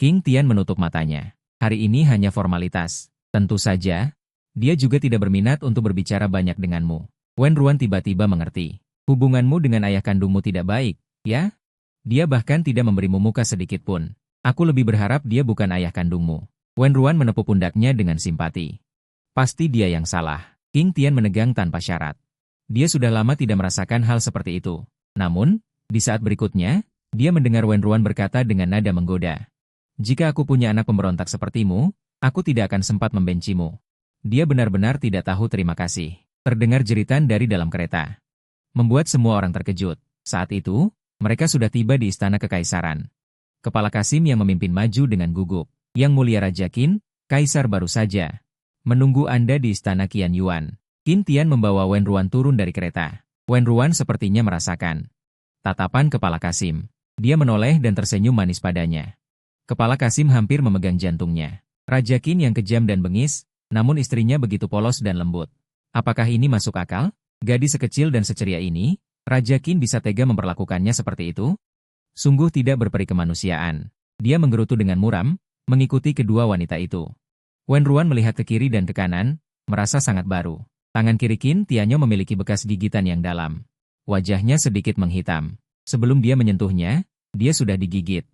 King Tian menutup matanya. Hari ini hanya formalitas. Tentu saja, dia juga tidak berminat untuk berbicara banyak denganmu. Wen Ruyan tiba-tiba mengerti. Hubunganmu dengan ayah kandungmu tidak baik, ya? Dia bahkan tidak memberimu muka sedikit pun. Aku lebih berharap dia bukan ayah kandungmu. Wen Ruyan menepuk pundaknya dengan simpati. Pasti dia yang salah. King Tian menegang tanpa syarat. Dia sudah lama tidak merasakan hal seperti itu. Namun, di saat berikutnya, dia mendengar Wen Ruyan berkata dengan nada menggoda. Jika aku punya anak pemberontak sepertimu, aku tidak akan sempat membencimu. Dia benar-benar tidak tahu terima kasih. Terdengar jeritan dari dalam kereta. Membuat semua orang terkejut. Saat itu, mereka sudah tiba di istana kekaisaran. Kepala Kasim yang memimpin maju dengan gugup. Yang mulia Raja Qin, Kaisar baru saja menunggu Anda di istana Qian Yuan. Qin Tian membawa Wen Ruan turun dari kereta. Wen Ruan sepertinya merasakan tatapan Kepala Kasim. Dia menoleh dan tersenyum manis padanya. Kepala Kasim hampir memegang jantungnya. Raja Qin yang kejam dan bengis, namun istrinya begitu polos dan lembut. Apakah ini masuk akal? Gadis sekecil dan seceria ini, Raja Qin bisa tega memperlakukannya seperti itu? Sungguh tidak berperi kemanusiaan. Dia menggerutu dengan muram, mengikuti kedua wanita itu. Wen Ruan melihat ke kiri dan ke kanan, merasa sangat baru. Tangan kiri Qin Tianyo memiliki bekas gigitan yang dalam. Wajahnya sedikit menghitam. Sebelum dia menyentuhnya, dia sudah digigit.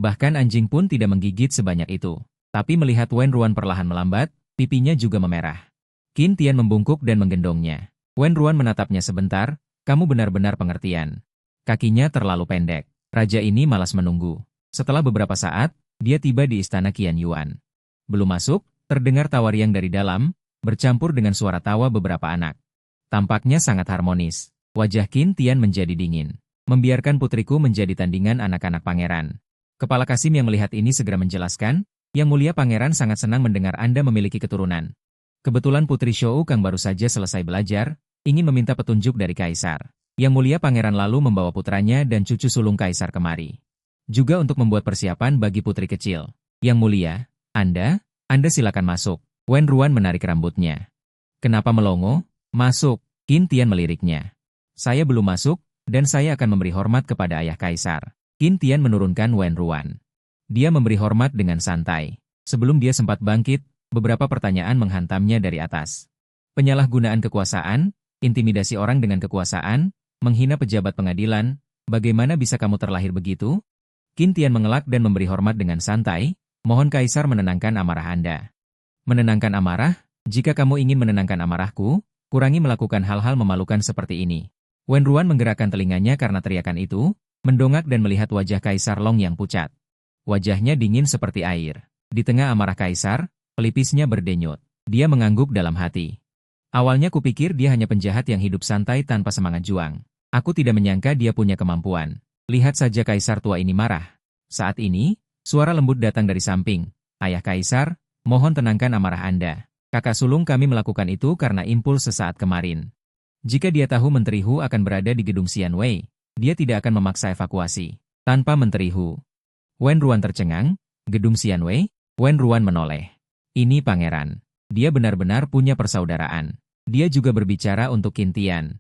Bahkan anjing pun tidak menggigit sebanyak itu. Tapi melihat Wen Ruan perlahan melambat, pipinya juga memerah. Qin Tian membungkuk dan menggendongnya. Wen Ruan menatapnya sebentar, kamu benar-benar pengertian. Kakinya terlalu pendek. Raja ini malas menunggu. Setelah beberapa saat, dia tiba di istana Qian Yuan. Belum masuk, terdengar tawa riang dari dalam, bercampur dengan suara tawa beberapa anak. Tampaknya sangat harmonis. Wajah Qin Tian menjadi dingin. Membiarkan putriku menjadi tandingan anak-anak pangeran. Kepala Kasim yang melihat ini segera menjelaskan, Yang mulia pangeran sangat senang mendengar Anda memiliki keturunan. Kebetulan Putri Shou Kang baru saja selesai belajar, ingin meminta petunjuk dari Kaisar. Yang mulia pangeran lalu membawa putranya dan cucu sulung Kaisar kemari. Juga untuk membuat persiapan bagi putri kecil. Yang mulia, Anda silakan masuk. Wen Ruan menarik rambutnya. Kenapa melongo? Masuk, Qin Tian meliriknya. Saya belum masuk, dan saya akan memberi hormat kepada ayah Kaisar. Qin Tian menurunkan Wen Ruan. Dia memberi hormat dengan santai. Sebelum dia sempat bangkit, beberapa pertanyaan menghantamnya dari atas. Penyalahgunaan kekuasaan, intimidasi orang dengan kekuasaan, menghina pejabat pengadilan, bagaimana bisa kamu terlahir begitu? Qin Tian mengelak dan memberi hormat dengan santai, mohon Kaisar menenangkan amarah Anda. Menenangkan amarah? Jika kamu ingin menenangkan amarahku, kurangi melakukan hal-hal memalukan seperti ini. Wen Ruan menggerakkan telinganya karena teriakan itu, mendongak dan melihat wajah Kaisar Long yang pucat. Wajahnya dingin seperti air. Di tengah amarah Kaisar, pelipisnya berdenyut. Dia mengangguk dalam hati. Awalnya kupikir dia hanya penjahat yang hidup santai tanpa semangat juang. Aku tidak menyangka dia punya kemampuan. Lihat saja Kaisar tua ini marah. Saat ini, suara lembut datang dari samping. Ayah Kaisar, mohon tenangkan amarah Anda. Kakak sulung kami melakukan itu karena impuls sesaat kemarin. Jika dia tahu Menteri Hu akan berada di gedung Xian Wei, dia tidak akan memaksa evakuasi. Tanpa Menteri Hu. Wen Ruan tercengang, gedung Xian Wei, Wen Ruan menoleh. Ini pangeran. Dia benar-benar punya persaudaraan. Dia juga berbicara untuk Qin Tian.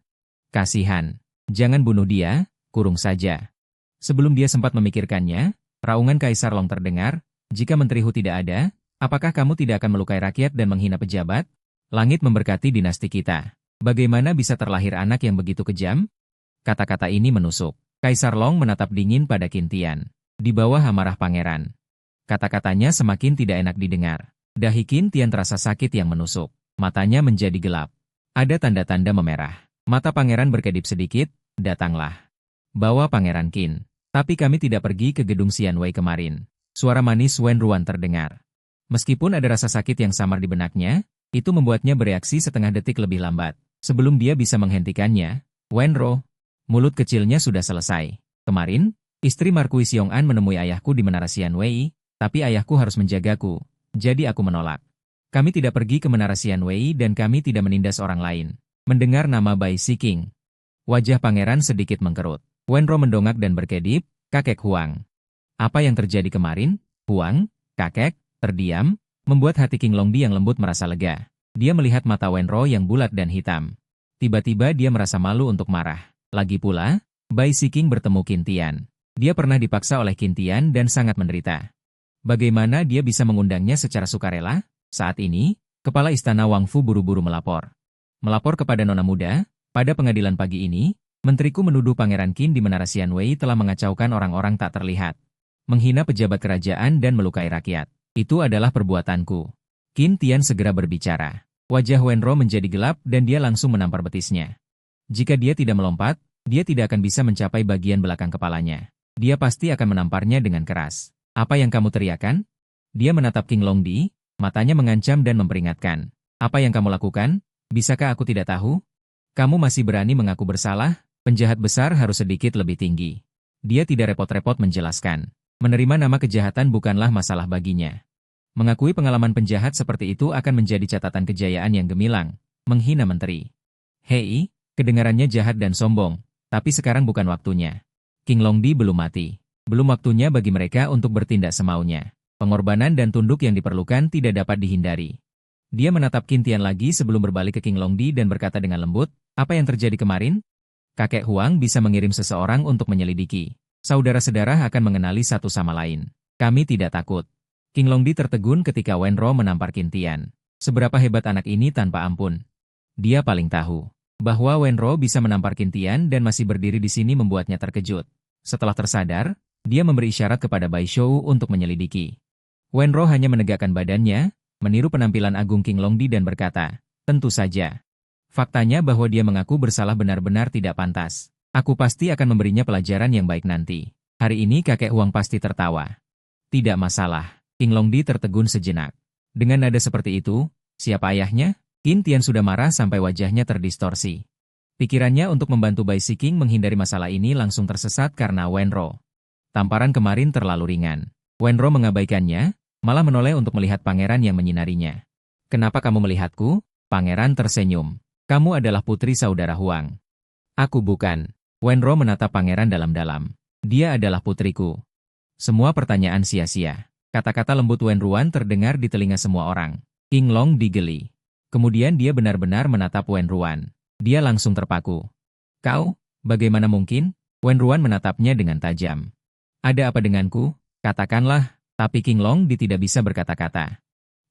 Kasihan. Jangan bunuh dia, kurung saja. Sebelum dia sempat memikirkannya, raungan Kaisar Long terdengar, jika Menteri Hu tidak ada, apakah kamu tidak akan melukai rakyat dan menghina pejabat? Langit memberkati dinasti kita. Bagaimana bisa terlahir anak yang begitu kejam? Kata-kata ini menusuk. Kaisar Long menatap dingin pada Qin Tian. Di bawah amarah pangeran. Kata-katanya semakin tidak enak didengar. Dahi Qin Tian terasa sakit yang menusuk. Matanya menjadi gelap. Ada tanda-tanda memerah. Mata pangeran berkedip sedikit, datanglah. Bawa pangeran Qin. Tapi kami tidak pergi ke gedung Xian Wei kemarin. Suara manis Wen Ruan terdengar. Meskipun ada rasa sakit yang samar di benaknya, itu membuatnya bereaksi setengah detik lebih lambat. Sebelum dia bisa menghentikannya, Wen Ro, mulut kecilnya sudah selesai. Kemarin, istri Markui Xiong'an menemui ayahku di Menara Xian Wei, tapi ayahku harus menjagaku, jadi aku menolak. Kami tidak pergi ke Menara Xian Wei dan kami tidak menindas orang lain. Mendengar nama Bai Siking, wajah pangeran sedikit mengkerut. Wen Ro mendongak dan berkedip, kakek Huang. Apa yang terjadi kemarin? Huang, kakek, terdiam, membuat hati King Longdi yang lembut merasa lega. Dia melihat mata Wen Ro yang bulat dan hitam. Tiba-tiba dia merasa malu untuk marah. Lagi pula, Bai Siking bertemu Qin Tian. Dia pernah dipaksa oleh Qin Tian dan sangat menderita. Bagaimana dia bisa mengundangnya secara sukarela? Saat ini, kepala istana Wang Fu buru-buru melapor. Melapor kepada Nona Muda, pada pengadilan pagi ini, menteriku menuduh Pangeran Qin di Menara Xian Wei telah mengacaukan orang-orang tak terlihat. Menghina pejabat kerajaan dan melukai rakyat. Itu adalah perbuatanku. Qin Tian segera berbicara. Wajah Wen Ro menjadi gelap dan dia langsung menampar betisnya. Jika dia tidak melompat, dia tidak akan bisa mencapai bagian belakang kepalanya. Dia pasti akan menamparnya dengan keras. Apa yang kamu teriakan? Dia menatap King Longdi, matanya mengancam dan memperingatkan. Apa yang kamu lakukan? Bisakah aku tidak tahu? Kamu masih berani mengaku bersalah? Penjahat besar harus sedikit lebih tinggi. Dia tidak repot-repot menjelaskan. Menerima nama kejahatan bukanlah masalah baginya. Mengakui pengalaman penjahat seperti itu akan menjadi catatan kejayaan yang gemilang, menghina menteri. Hei, kedengarannya jahat dan sombong, tapi sekarang bukan waktunya. King Longdi belum mati. Belum waktunya bagi mereka untuk bertindak semaunya. Pengorbanan dan tunduk yang diperlukan tidak dapat dihindari. Dia menatap Qin Tian lagi sebelum berbalik ke King Longdi dan berkata dengan lembut, "Apa yang terjadi kemarin? Kakek Huang bisa mengirim seseorang untuk menyelidiki. Saudara-saudara akan mengenali satu sama lain. Kami tidak takut." King Longdi tertegun ketika Wenro menampar Qin Tian. Seberapa hebat anak ini tanpa ampun. Dia paling tahu bahwa Wenro bisa menampar Qin Tian dan masih berdiri di sini membuatnya terkejut. Setelah tersadar, dia memberi isyarat kepada Bai Shou untuk menyelidiki. Wenro hanya menegakkan badannya, meniru penampilan agung King Longdi dan berkata, "Tentu saja. Faktanya bahwa dia mengaku bersalah benar-benar tidak pantas. Aku pasti akan memberinya pelajaran yang baik nanti." Hari ini kakek Huang pasti tertawa. Tidak masalah. King Longdi tertegun sejenak. Dengan nada seperti itu, siapa ayahnya? Qin Tian sudah marah sampai wajahnya terdistorsi. Pikirannya untuk membantu Bai Shiking menghindari masalah ini langsung tersesat karena Wenro. Tamparan kemarin terlalu ringan. Wenro mengabaikannya, malah menoleh untuk melihat pangeran yang menyinarinya. "Kenapa kamu melihatku?" Pangeran tersenyum. "Kamu adalah putri saudara Huang." "Aku bukan." Wenro menatap pangeran dalam-dalam. "Dia adalah putriku." Semua pertanyaan sia-sia. Kata-kata lembut Wenruan terdengar di telinga semua orang. King Long digeli. Kemudian dia benar-benar menatap Wenruan. Dia langsung terpaku. "Kau, bagaimana mungkin?" Wenruan menatapnya dengan tajam. "Ada apa denganku? Katakanlah." Tapi King Long tidak bisa berkata-kata.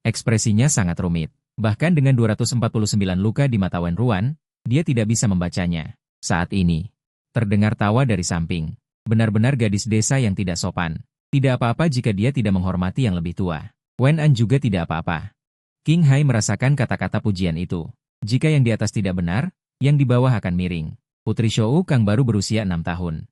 Ekspresinya sangat rumit. Bahkan dengan 249 luka di mata Wenruan, dia tidak bisa membacanya. Saat ini, terdengar tawa dari samping. Benar-benar gadis desa yang tidak sopan. Tidak apa-apa jika dia tidak menghormati yang lebih tua. Wen An juga tidak apa-apa. King Hai merasakan kata-kata pujian itu. Jika yang di atas tidak benar, yang di bawah akan miring. Putri Shou Kang baru berusia 6 tahun.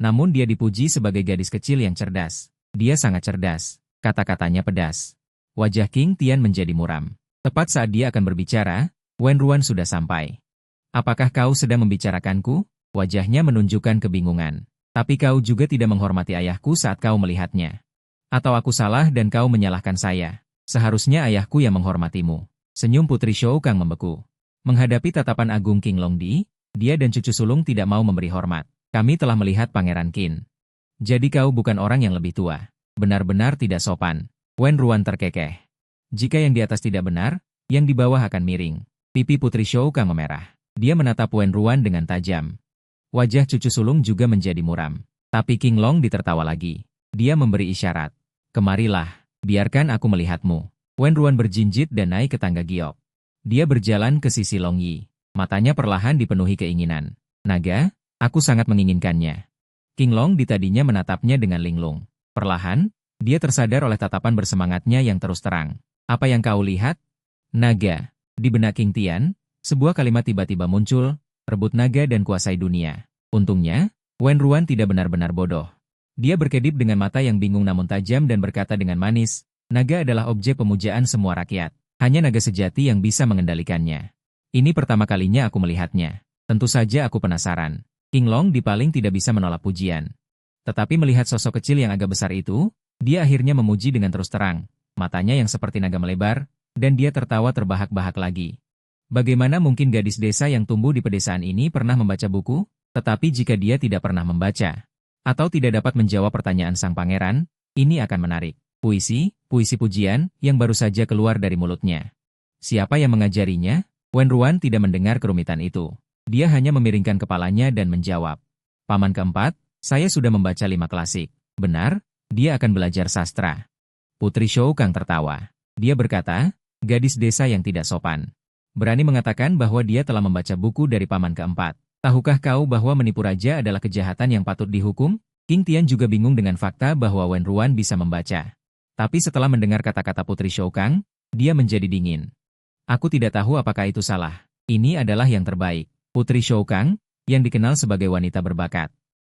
Namun dia dipuji sebagai gadis kecil yang cerdas. Dia sangat cerdas. Kata-katanya pedas. Wajah King Tian menjadi muram. Tepat saat dia akan berbicara, Wenruan sudah sampai. "Apakah kau sedang membicarakanku?" Wajahnya menunjukkan kebingungan. "Tapi kau juga tidak menghormati ayahku saat kau melihatnya. Atau aku salah dan kau menyalahkan saya? Seharusnya ayahku yang menghormatimu." Senyum Putri Shou Kang membeku. Menghadapi tatapan agung King Longdi, dia dan cucu sulung tidak mau memberi hormat. "Kami telah melihat Pangeran Qin. Jadi kau bukan orang yang lebih tua. Benar-benar tidak sopan." Wenruan terkekeh. Jika yang di atas tidak benar, yang di bawah akan miring. Pipi Putri Shou Kang memerah. Dia menatap Wenruan dengan tajam. Wajah cucu sulung juga menjadi muram. Tapi King Long ditertawa lagi. Dia memberi isyarat. "Kemarilah, biarkan aku melihatmu." Wenruan berjinjit dan naik ke tangga giok. Dia berjalan ke sisi Long Yi. Matanya perlahan dipenuhi keinginan. "Naga, aku sangat menginginkannya." King Long tadinya menatapnya dengan linglung. Perlahan, dia tersadar oleh tatapan bersemangatnya yang terus terang. "Apa yang kau lihat?" "Naga." Di benak King Tian, sebuah kalimat tiba-tiba muncul, "Rebut naga dan kuasai dunia." Untungnya, Wenruan tidak benar-benar bodoh. Dia berkedip dengan mata yang bingung namun tajam dan berkata dengan manis, "Naga adalah objek pemujaan semua rakyat. Hanya naga sejati yang bisa mengendalikannya. Ini pertama kalinya aku melihatnya. Tentu saja aku penasaran." King Long paling tidak bisa menolak pujian. Tetapi melihat sosok kecil yang agak besar itu, dia akhirnya memuji dengan terus terang. Matanya yang seperti naga melebar, dan dia tertawa terbahak-bahak lagi. Bagaimana mungkin gadis desa yang tumbuh di pedesaan ini pernah membaca buku? Tetapi jika dia tidak pernah membaca, atau tidak dapat menjawab pertanyaan sang pangeran, ini akan menarik. Puisi pujian, yang baru saja keluar dari mulutnya. Siapa yang mengajarinya? Wenruan tidak mendengar kerumitan itu. Dia hanya memiringkan kepalanya dan menjawab. "Paman keempat, saya sudah membaca 5 klasik." "Benar, dia akan belajar sastra." Putri Shou Kang tertawa. Dia berkata, "Gadis desa yang tidak sopan. Berani mengatakan bahwa dia telah membaca buku dari paman keempat. Tahukah kau bahwa menipu raja adalah kejahatan yang patut dihukum?" King Tian juga bingung dengan fakta bahwa Wenruan bisa membaca. Tapi setelah mendengar kata-kata Putri Shou Kang, dia menjadi dingin. "Aku tidak tahu apakah itu salah. Ini adalah yang terbaik." Putri Shou Kang, yang dikenal sebagai wanita berbakat.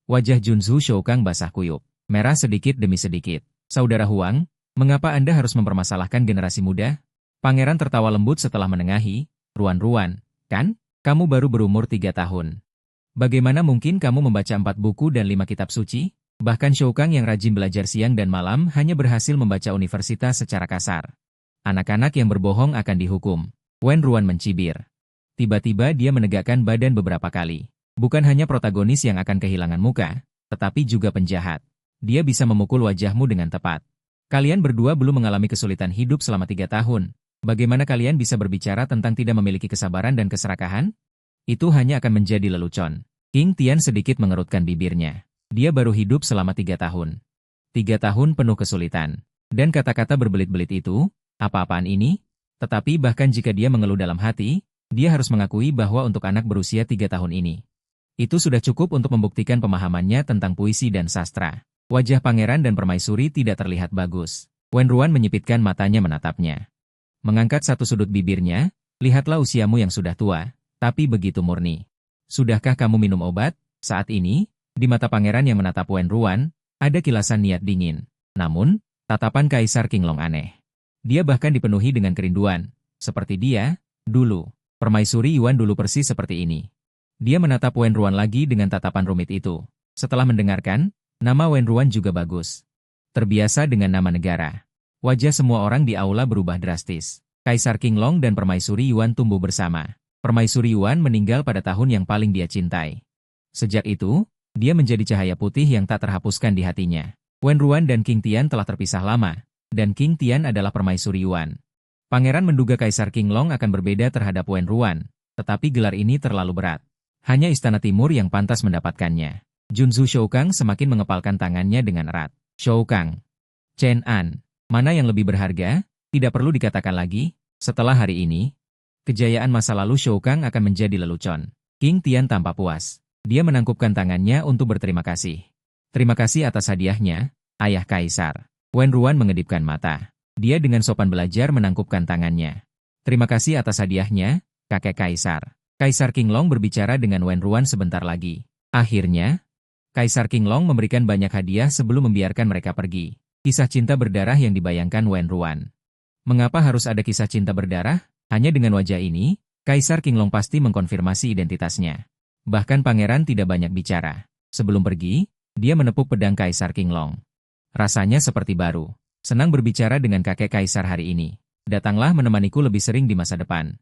Wajah Junzu Shou Kang basah kuyup, merah sedikit demi sedikit. "Saudara Huang, mengapa Anda harus mempermasalahkan generasi muda?" Pangeran tertawa lembut setelah menengahi, "Ruan-ruan, kan? Kamu baru berumur 3 tahun. Bagaimana mungkin kamu membaca 4 buku dan 5 kitab suci?" Bahkan Shou Kang yang rajin belajar siang dan malam hanya berhasil membaca universitas secara kasar. Anak-anak yang berbohong akan dihukum. Wen Ruan mencibir. Tiba-tiba dia menegakkan badan beberapa kali. Bukan hanya protagonis yang akan kehilangan muka, tetapi juga penjahat. Dia bisa memukul wajahmu dengan tepat. Kalian berdua belum mengalami kesulitan hidup selama 3 tahun. Bagaimana kalian bisa berbicara tentang tidak memiliki kesabaran dan keserakahan? Itu hanya akan menjadi lelucon. King Tian sedikit mengerutkan bibirnya. Dia baru hidup selama 3 tahun. 3 tahun penuh kesulitan. Dan kata-kata berbelit-belit itu, apa-apaan ini? Tetapi bahkan jika dia mengeluh dalam hati, dia harus mengakui bahwa untuk anak berusia 3 tahun ini, itu sudah cukup untuk membuktikan pemahamannya tentang puisi dan sastra. Wajah pangeran dan permaisuri tidak terlihat bagus. Wen Ruan menyipitkan matanya menatapnya. Mengangkat satu sudut bibirnya, lihatlah usiamu yang sudah tua, tapi begitu murni. Sudahkah kamu minum obat? Saat ini, di mata pangeran yang menatap Wen Ruan, ada kilasan niat dingin. Namun, tatapan Kaisar Qinglong aneh. Dia bahkan dipenuhi dengan kerinduan. Seperti dia, dulu. Permaisuri Yuan dulu persis seperti ini. Dia menatap Wen Ruan lagi dengan tatapan rumit itu. Setelah mendengarkan, nama Wen Ruan juga bagus. Terbiasa dengan nama negara. Wajah semua orang di aula berubah drastis. Kaisar Qinglong dan Permaisuri Yuan tumbuh bersama. Permaisuri Yuan meninggal pada tahun yang paling dia cintai. Sejak itu, dia menjadi cahaya putih yang tak terhapuskan di hatinya. Wen Ruan dan King Tian telah terpisah lama, dan King Tian adalah Permaisuri Yuan. Pangeran menduga Kaisar Qinglong akan berbeda terhadap Wen Ruan, tetapi gelar ini terlalu berat. Hanya Istana Timur yang pantas mendapatkannya. Junzu Shou Kang semakin mengepalkan tangannya dengan erat. Shou Kang. Chen An. Mana yang lebih berharga? Tidak perlu dikatakan lagi. Setelah hari ini, kejayaan masa lalu Shou Kang akan menjadi lelucon. King Tian tampak puas. Dia menangkupkan tangannya untuk berterima kasih. Terima kasih atas hadiahnya, Ayah Kaisar. Wen Ruan mengedipkan mata. Dia dengan sopan belajar menangkupkan tangannya. Terima kasih atas hadiahnya, kakek Kaisar. Kaisar Qinglong berbicara dengan Wen Ruan sebentar lagi. Akhirnya, Kaisar Qinglong memberikan banyak hadiah sebelum membiarkan mereka pergi. Kisah cinta berdarah yang dibayangkan Wen Ruan. Mengapa harus ada kisah cinta berdarah? Hanya dengan wajah ini, Kaisar Qinglong pasti mengkonfirmasi identitasnya. Bahkan pangeran tidak banyak bicara. Sebelum pergi, dia menepuk pedang Kaisar Qinglong. Rasanya seperti baru. Senang berbicara dengan kakek Kaisar hari ini. Datanglah menemaniku lebih sering di masa depan.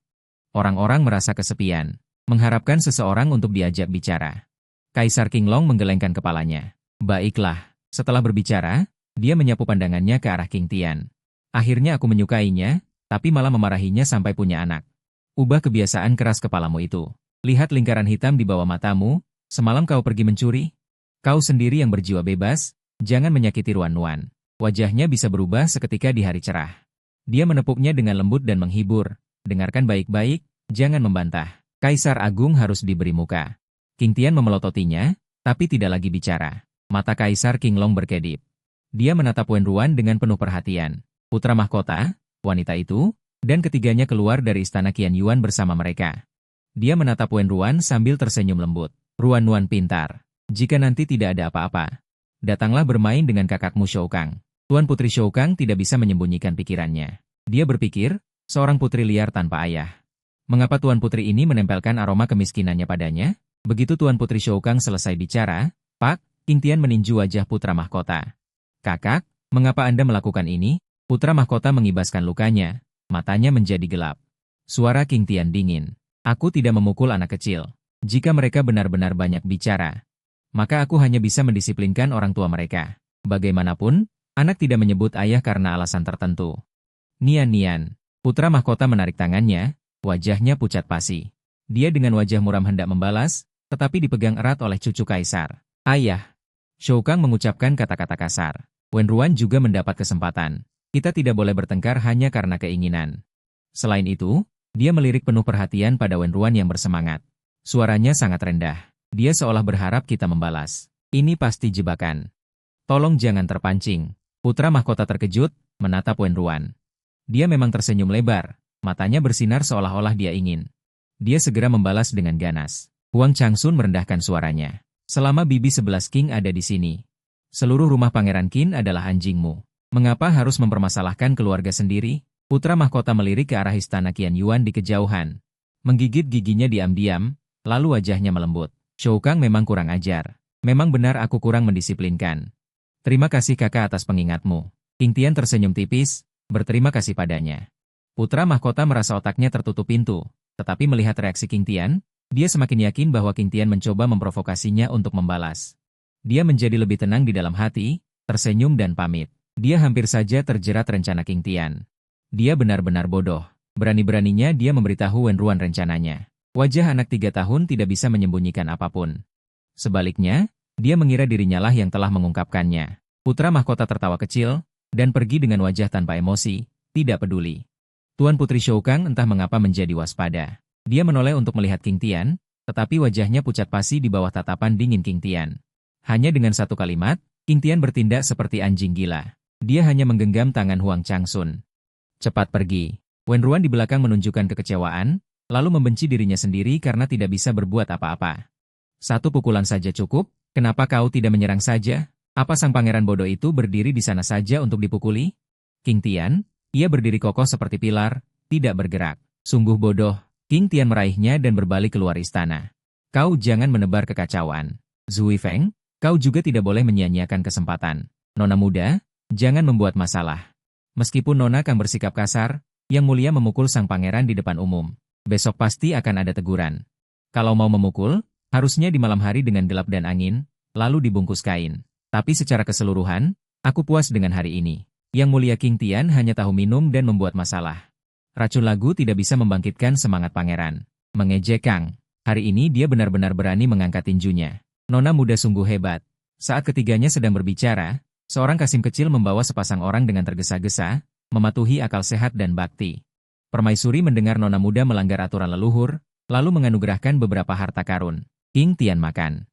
Orang-orang merasa kesepian, mengharapkan seseorang untuk diajak bicara. Kaisar Qinglong menggelengkan kepalanya. Baiklah, setelah berbicara, dia menyapu pandangannya ke arah King Tian. Akhirnya aku menyukainya, tapi malah memarahinya sampai punya anak. Ubah kebiasaan keras kepalamu itu. Lihat lingkaran hitam di bawah matamu, semalam kau pergi mencuri. Kau sendiri yang berjiwa bebas, jangan menyakiti Ruan Nuan. Wajahnya bisa berubah seketika di hari cerah. Dia menepuknya dengan lembut dan menghibur. Dengarkan baik-baik, jangan membantah. Kaisar Agung harus diberi muka. King Tian memelototinya, tapi tidak lagi bicara. Mata Kaisar Qinglong berkedip. Dia menatap Wen Ruan dengan penuh perhatian. Putra mahkota, wanita itu, dan ketiganya keluar dari istana Qian Yuan bersama mereka. Dia menatap Wen Ruan sambil tersenyum lembut. Ruan Nuan pintar. Jika nanti tidak ada apa-apa, datanglah bermain dengan kakakmu Shou Kang. Tuan Putri Shou Kang tidak bisa menyembunyikan pikirannya. Dia berpikir, seorang putri liar tanpa ayah. Mengapa Tuan Putri ini menempelkan aroma kemiskinannya padanya? Begitu Tuan Putri Shou Kang selesai bicara, Pak, King Tian meninju wajah putra mahkota. Kakak, mengapa Anda melakukan ini? Putra mahkota mengibaskan lukanya, matanya menjadi gelap. Suara King Tian dingin. Aku tidak memukul anak kecil. Jika mereka benar-benar banyak bicara, maka aku hanya bisa mendisiplinkan orang tua mereka. Bagaimanapun, anak tidak menyebut ayah karena alasan tertentu. Nian, putra mahkota menarik tangannya, wajahnya pucat pasi. Dia dengan wajah muram hendak membalas, tetapi dipegang erat oleh cucu kaisar. Ayah. Shou Kang mengucapkan kata-kata kasar. Wen Ruan juga mendapat kesempatan. Kita tidak boleh bertengkar hanya karena keinginan. Selain itu, dia melirik penuh perhatian pada Wen Ruan yang bersemangat. Suaranya sangat rendah. Dia seolah berharap kita membalas. Ini pasti jebakan. Tolong jangan terpancing. Putra mahkota terkejut, menatap Wen Ruan. Dia memang tersenyum lebar, matanya bersinar seolah-olah dia ingin. Dia segera membalas dengan ganas. Huang Changsun merendahkan suaranya. Selama bibi 11 King ada di sini, seluruh rumah Pangeran Qin adalah anjingmu. Mengapa harus mempermasalahkan keluarga sendiri? Putra mahkota melirik ke arah istana Qian Yuan di kejauhan. Menggigit giginya diam-diam, lalu wajahnya melembut. Shou Kang memang kurang ajar. Memang benar aku kurang mendisiplinkan. Terima kasih kakak atas pengingatmu. King Tian tersenyum tipis, berterima kasih padanya. Putra mahkota merasa otaknya tertutup pintu, tetapi melihat reaksi King Tian, dia semakin yakin bahwa King Tian mencoba memprovokasinya untuk membalas. Dia menjadi lebih tenang di dalam hati, tersenyum dan pamit. Dia hampir saja terjerat rencana King Tian. Dia benar-benar bodoh. Berani-beraninya dia memberitahu Wen Ruan rencananya. Wajah anak 3 tahun tidak bisa menyembunyikan apapun. Sebaliknya, dia mengira dirinya lah yang telah mengungkapkannya. Putra mahkota tertawa kecil, dan pergi dengan wajah tanpa emosi, tidak peduli. Tuan Putri Shoukang entah mengapa menjadi waspada. Dia menoleh untuk melihat King Tian, tetapi wajahnya pucat pasi di bawah tatapan dingin King Tian. Hanya dengan satu kalimat, King Tian bertindak seperti anjing gila. Dia hanya menggenggam tangan Huang Changsun. Cepat pergi. Wen Ruan di belakang menunjukkan kekecewaan, lalu membenci dirinya sendiri karena tidak bisa berbuat apa-apa. Satu pukulan saja cukup, kenapa kau tidak menyerang saja? Apa sang pangeran bodoh itu berdiri di sana saja untuk dipukuli? King Tian, ia berdiri kokoh seperti pilar, tidak bergerak. Sungguh bodoh. King Tian meraihnya dan berbalik keluar istana. Kau jangan menebar kekacauan. Zui Feng, kau juga tidak boleh menyia-nyiakan kesempatan. Nona muda, jangan membuat masalah. Meskipun Nona akan bersikap kasar, Yang Mulia memukul sang pangeran di depan umum. Besok pasti akan ada teguran. Kalau mau memukul, harusnya di malam hari dengan gelap dan angin, lalu dibungkus kain. Tapi secara keseluruhan, aku puas dengan hari ini. Yang Mulia King Tian hanya tahu minum dan membuat masalah. Racun lagu tidak bisa membangkitkan semangat pangeran. Mengejek Kang. Hari ini dia benar-benar berani mengangkat tinjunya. Nona muda sungguh hebat. Saat ketiganya sedang berbicara, seorang kasim kecil membawa sepasang orang dengan tergesa-gesa, mematuhi akal sehat dan bakti. Permaisuri mendengar Nona muda melanggar aturan leluhur, lalu menganugerahkan beberapa harta karun. King Tian makan.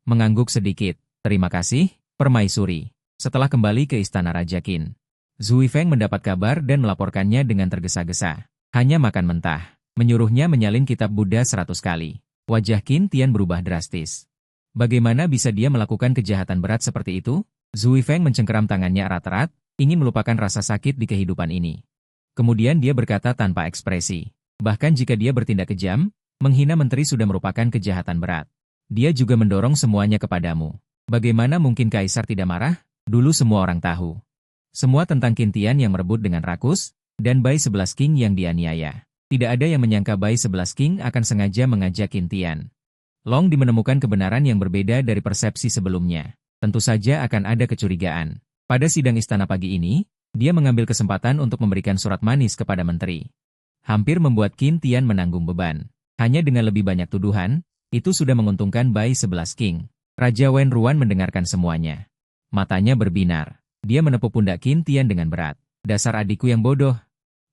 Mengangguk sedikit. Terima kasih, Permaisuri. Setelah kembali ke istana Raja Qin, Zui Feng mendapat kabar dan melaporkannya dengan tergesa-gesa. Hanya makan mentah. Menyuruhnya menyalin kitab Buddha 100 kali. Wajah Qin Tian berubah drastis. Bagaimana bisa dia melakukan kejahatan berat seperti itu? Zui Feng mencengkeram tangannya erat-erat, ingin melupakan rasa sakit di kehidupan ini. Kemudian dia berkata tanpa ekspresi. Bahkan jika dia bertindak kejam, menghina menteri sudah merupakan kejahatan berat. Dia juga mendorong semuanya kepadamu. Bagaimana mungkin Kaisar tidak marah? Dulu semua orang tahu. Semua tentang Qin Tian yang merebut dengan rakus, dan bayi 11 King yang dianiaya. Tidak ada yang menyangka bayi 11 King akan sengaja mengajak Qin Tian. Long Di menemukan kebenaran yang berbeda dari persepsi sebelumnya. Tentu saja akan ada kecurigaan. Pada sidang istana pagi ini, dia mengambil kesempatan untuk memberikan surat manis kepada menteri. Hampir membuat Qin Tian menanggung beban. Hanya dengan lebih banyak tuduhan, itu sudah menguntungkan bayi 11 King. Raja Wen Ruan mendengarkan semuanya. Matanya berbinar. Dia menepuk pundak Qin Tian dengan berat. Dasar adikku yang bodoh.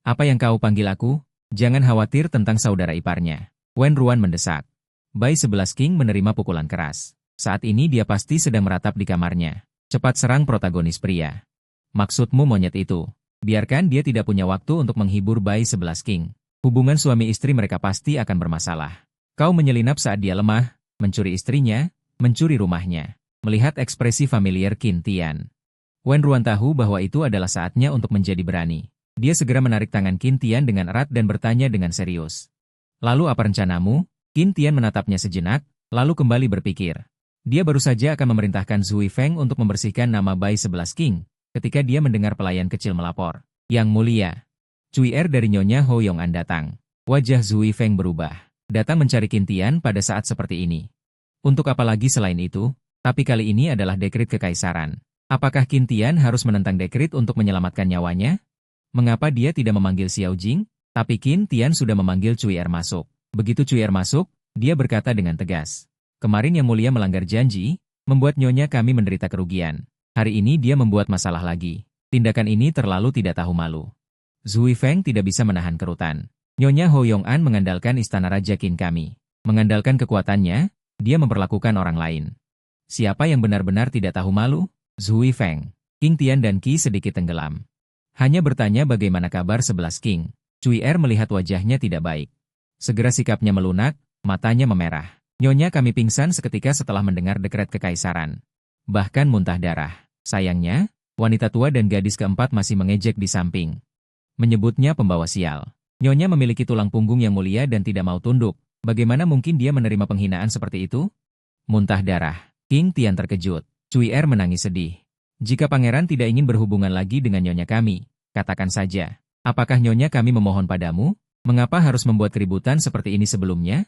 Apa yang kau panggil aku? Jangan khawatir tentang saudara iparnya. Wen Ruan mendesak. Bayi 11 King menerima pukulan keras. Saat ini dia pasti sedang meratap di kamarnya. Cepat serang protagonis pria. Maksudmu monyet itu. Biarkan dia tidak punya waktu untuk menghibur bayi 11 King. Hubungan suami istri mereka pasti akan bermasalah. Kau menyelinap saat dia lemah, mencuri istrinya, mencuri rumahnya. Melihat ekspresi familiar Qin Tian, Wen Ruan tahu bahwa itu adalah saatnya untuk menjadi berani. Dia segera menarik tangan Qin Tian dengan erat dan bertanya dengan serius. Lalu apa rencanamu? Qin Tian menatapnya sejenak, lalu kembali berpikir. Dia baru saja akan memerintahkan Zui Feng untuk membersihkan nama bayi 11 King, ketika dia mendengar pelayan kecil melapor. Yang Mulia, Cui Er dari Nyonya Ho Yong An datang. Wajah Zui Feng berubah. Datang mencari Qin Tian pada saat seperti ini. Untuk apa lagi selain itu? Tapi kali ini adalah dekrit kekaisaran. Apakah Qin Tian harus menentang dekrit untuk menyelamatkan nyawanya? Mengapa dia tidak memanggil Xiao Jing? Tapi Qin Tian sudah memanggil Cui Er masuk. Begitu Cui Er masuk, dia berkata dengan tegas. Kemarin Yang Mulia melanggar janji, membuat Nyonya kami menderita kerugian. Hari ini dia membuat masalah lagi. Tindakan ini terlalu tidak tahu malu. Zui Feng tidak bisa menahan kerutan. Nyonya Ho Yong An mengandalkan istana Raja Qin kami. Mengandalkan kekuatannya, dia memperlakukan orang lain. Siapa yang benar-benar tidak tahu malu? Zui Feng. King Tian dan Qi sedikit tenggelam. Hanya bertanya bagaimana kabar 11 King. Cui Er melihat wajahnya tidak baik. Segera sikapnya melunak, matanya memerah. Nyonya kami pingsan seketika setelah mendengar dekret kekaisaran. Bahkan muntah darah. Sayangnya, wanita tua dan gadis keempat masih mengejek di samping. Menyebutnya pembawa sial. Nyonya memiliki tulang punggung yang mulia dan tidak mau tunduk. Bagaimana mungkin dia menerima penghinaan seperti itu? Muntah darah. King Tian terkejut. Cui Er menangis sedih. Jika pangeran tidak ingin berhubungan lagi dengan nyonya kami, katakan saja. Apakah nyonya kami memohon padamu? Mengapa harus membuat keributan seperti ini sebelumnya?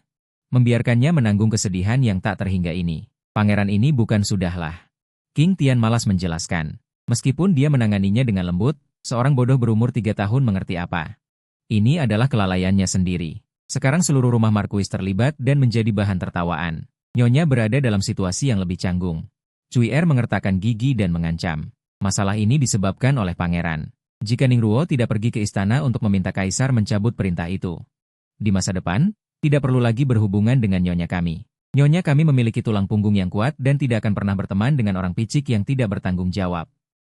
Membiarkannya menanggung kesedihan yang tak terhingga ini. Pangeran ini bukan sudahlah. King Tian malas menjelaskan. Meskipun dia menanganinya dengan lembut, seorang bodoh berumur 3 tahun mengerti apa. Ini adalah kelalaiannya sendiri. Sekarang seluruh rumah Markuis terlibat dan menjadi bahan tertawaan. Nyonya berada dalam situasi yang lebih canggung. Cui Er mengertakkan gigi dan mengancam. Masalah ini disebabkan oleh pangeran. Jika Ningruo tidak pergi ke istana untuk meminta kaisar mencabut perintah itu, di masa depan, tidak perlu lagi berhubungan dengan nyonya kami. Nyonya kami memiliki tulang punggung yang kuat dan tidak akan pernah berteman dengan orang picik yang tidak bertanggung jawab.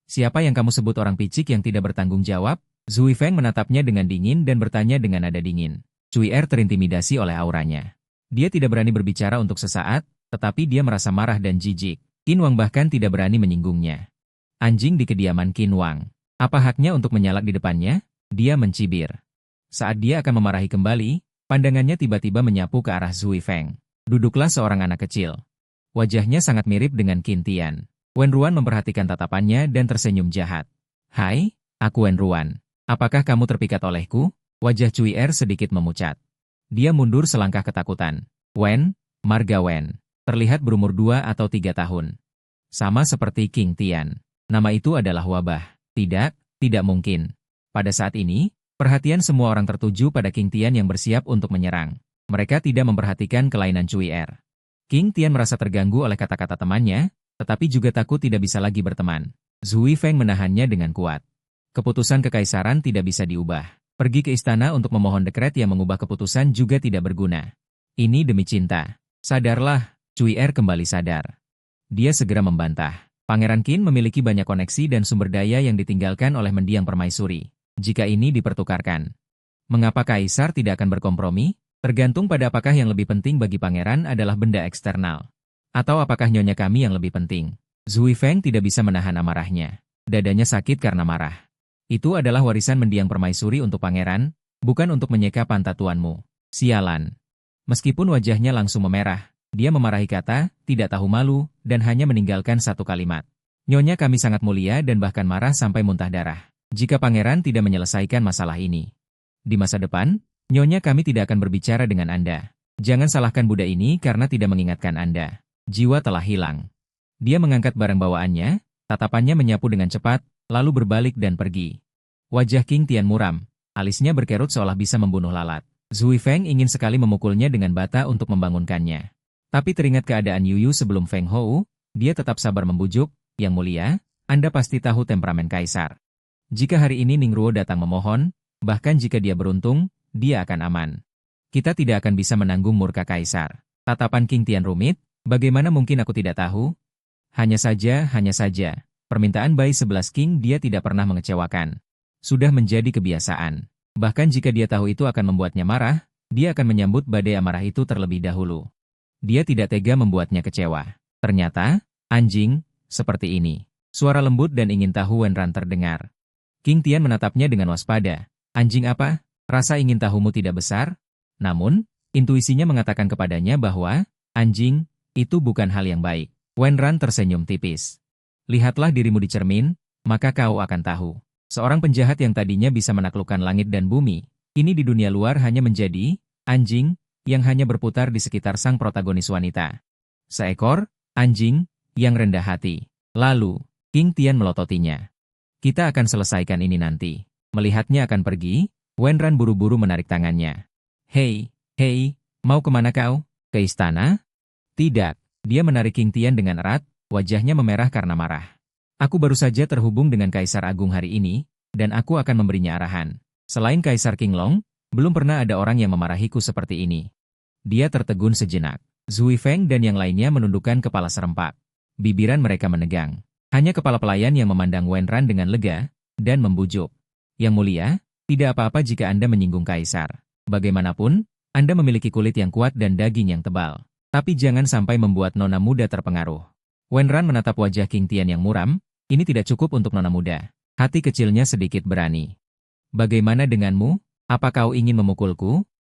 Siapa yang kamu sebut orang picik yang tidak bertanggung jawab? Zui Feng menatapnya dengan dingin dan bertanya dengan nada dingin. Cui Er terintimidasi oleh auranya. Dia tidak berani berbicara untuk sesaat, tetapi dia merasa marah dan jijik. Qin Wang bahkan tidak berani menyinggungnya. Anjing di kediaman Qin Wang. Apa haknya untuk menyalak di depannya? Dia mencibir. Saat dia akan memarahi kembali, pandangannya tiba-tiba menyapu ke arah Zui Feng. Duduklah seorang anak kecil. Wajahnya sangat mirip dengan Qin Tian. Wen Ruan memperhatikan tatapannya dan tersenyum jahat. Hai, aku Wen Ruan. Apakah kamu terpikat olehku? Wajah Cui Er sedikit memucat. Dia mundur selangkah ketakutan. Wen, marga Wen. Terlihat berumur 2 atau 3 tahun. Sama seperti King Tian. Nama itu adalah wabah. Tidak mungkin. Pada saat ini, perhatian semua orang tertuju pada King Tian yang bersiap untuk menyerang. Mereka tidak memperhatikan kelainan Cui Er. King Tian merasa terganggu oleh kata-kata temannya, tetapi juga takut tidak bisa lagi berteman. Zui Feng menahannya dengan kuat. Keputusan kekaisaran tidak bisa diubah. Pergi ke istana untuk memohon dekret yang mengubah keputusan juga tidak berguna. Ini demi cinta. Sadarlah, Cui Er kembali sadar. Dia segera membantah. Pangeran Qin memiliki banyak koneksi dan sumber daya yang ditinggalkan oleh mendiang permaisuri. Jika ini dipertukarkan, mengapa kaisar tidak akan berkompromi? Tergantung pada apakah yang lebih penting bagi pangeran adalah benda eksternal. Atau apakah nyonya kami yang lebih penting? Zui Feng tidak bisa menahan amarahnya. Dadanya sakit karena marah. Itu adalah warisan mendiang permaisuri untuk pangeran, bukan untuk menyeka pantat tuanmu. Sialan. Meskipun wajahnya langsung memerah, dia memarahi kata, tidak tahu malu, dan hanya meninggalkan satu kalimat. Nyonya kami sangat mulia dan bahkan marah sampai muntah darah. Jika pangeran tidak menyelesaikan masalah ini. Di masa depan, nyonya kami tidak akan berbicara dengan Anda. Jangan salahkan Buddha ini karena tidak mengingatkan Anda. Jiwa telah hilang. Dia mengangkat barang bawaannya, tatapannya menyapu dengan cepat, lalu berbalik dan pergi. Wajah King Tian muram, alisnya berkerut seolah bisa membunuh lalat. Zui Feng ingin sekali memukulnya dengan bata untuk membangunkannya. Tapi teringat keadaan Yuyu sebelum Feng Hou, dia tetap sabar membujuk, Yang Mulia, Anda pasti tahu temperamen kaisar. Jika hari ini Ningruo datang memohon, bahkan jika dia beruntung, dia akan aman. Kita tidak akan bisa menanggung murka kaisar. Tatapan King Tian rumit, bagaimana mungkin aku tidak tahu? Hanya saja, permintaan bayi 11 King dia tidak pernah mengecewakan. Sudah menjadi kebiasaan. Bahkan jika dia tahu itu akan membuatnya marah, dia akan menyambut badai amarah itu terlebih dahulu. Dia tidak tega membuatnya kecewa. Ternyata, anjing, seperti ini. Suara lembut dan ingin tahu Wenran terdengar. King Tian menatapnya dengan waspada. Anjing apa? Rasa ingin tahumu tidak besar? Namun, intuisinya mengatakan kepadanya bahwa, anjing, itu bukan hal yang baik. Wenran tersenyum tipis. Lihatlah dirimu di cermin, maka kau akan tahu. Seorang penjahat yang tadinya bisa menaklukkan langit dan bumi, ini di dunia luar hanya menjadi, anjing, yang hanya berputar di sekitar sang protagonis wanita. Seekor, anjing, yang rendah hati. Lalu, King Tian melototinya. Kita akan selesaikan ini nanti. Melihatnya akan pergi, Wenran buru-buru menarik tangannya. Hei, mau kemana kau? Ke istana? Tidak, dia menarik King Tian dengan erat, wajahnya memerah karena marah. Aku baru saja terhubung dengan Kaisar Agung hari ini, dan aku akan memberinya arahan. Selain Kaisar Qinglong, belum pernah ada orang yang memarahiku seperti ini. Dia tertegun sejenak. Zui Feng dan yang lainnya menundukkan kepala serempak. Bibiran mereka menegang. Hanya kepala pelayan yang memandang Wenran dengan lega, dan membujuk. Yang Mulia, tidak apa-apa jika Anda menyinggung Kaisar. Bagaimanapun, Anda memiliki kulit yang kuat dan daging yang tebal. Tapi jangan sampai membuat nona muda terpengaruh. Wenran menatap wajah King Tian yang muram, ini tidak cukup untuk nona muda. Hati kecilnya sedikit berani. Bagaimana denganmu? Apa kau ingin memukulku?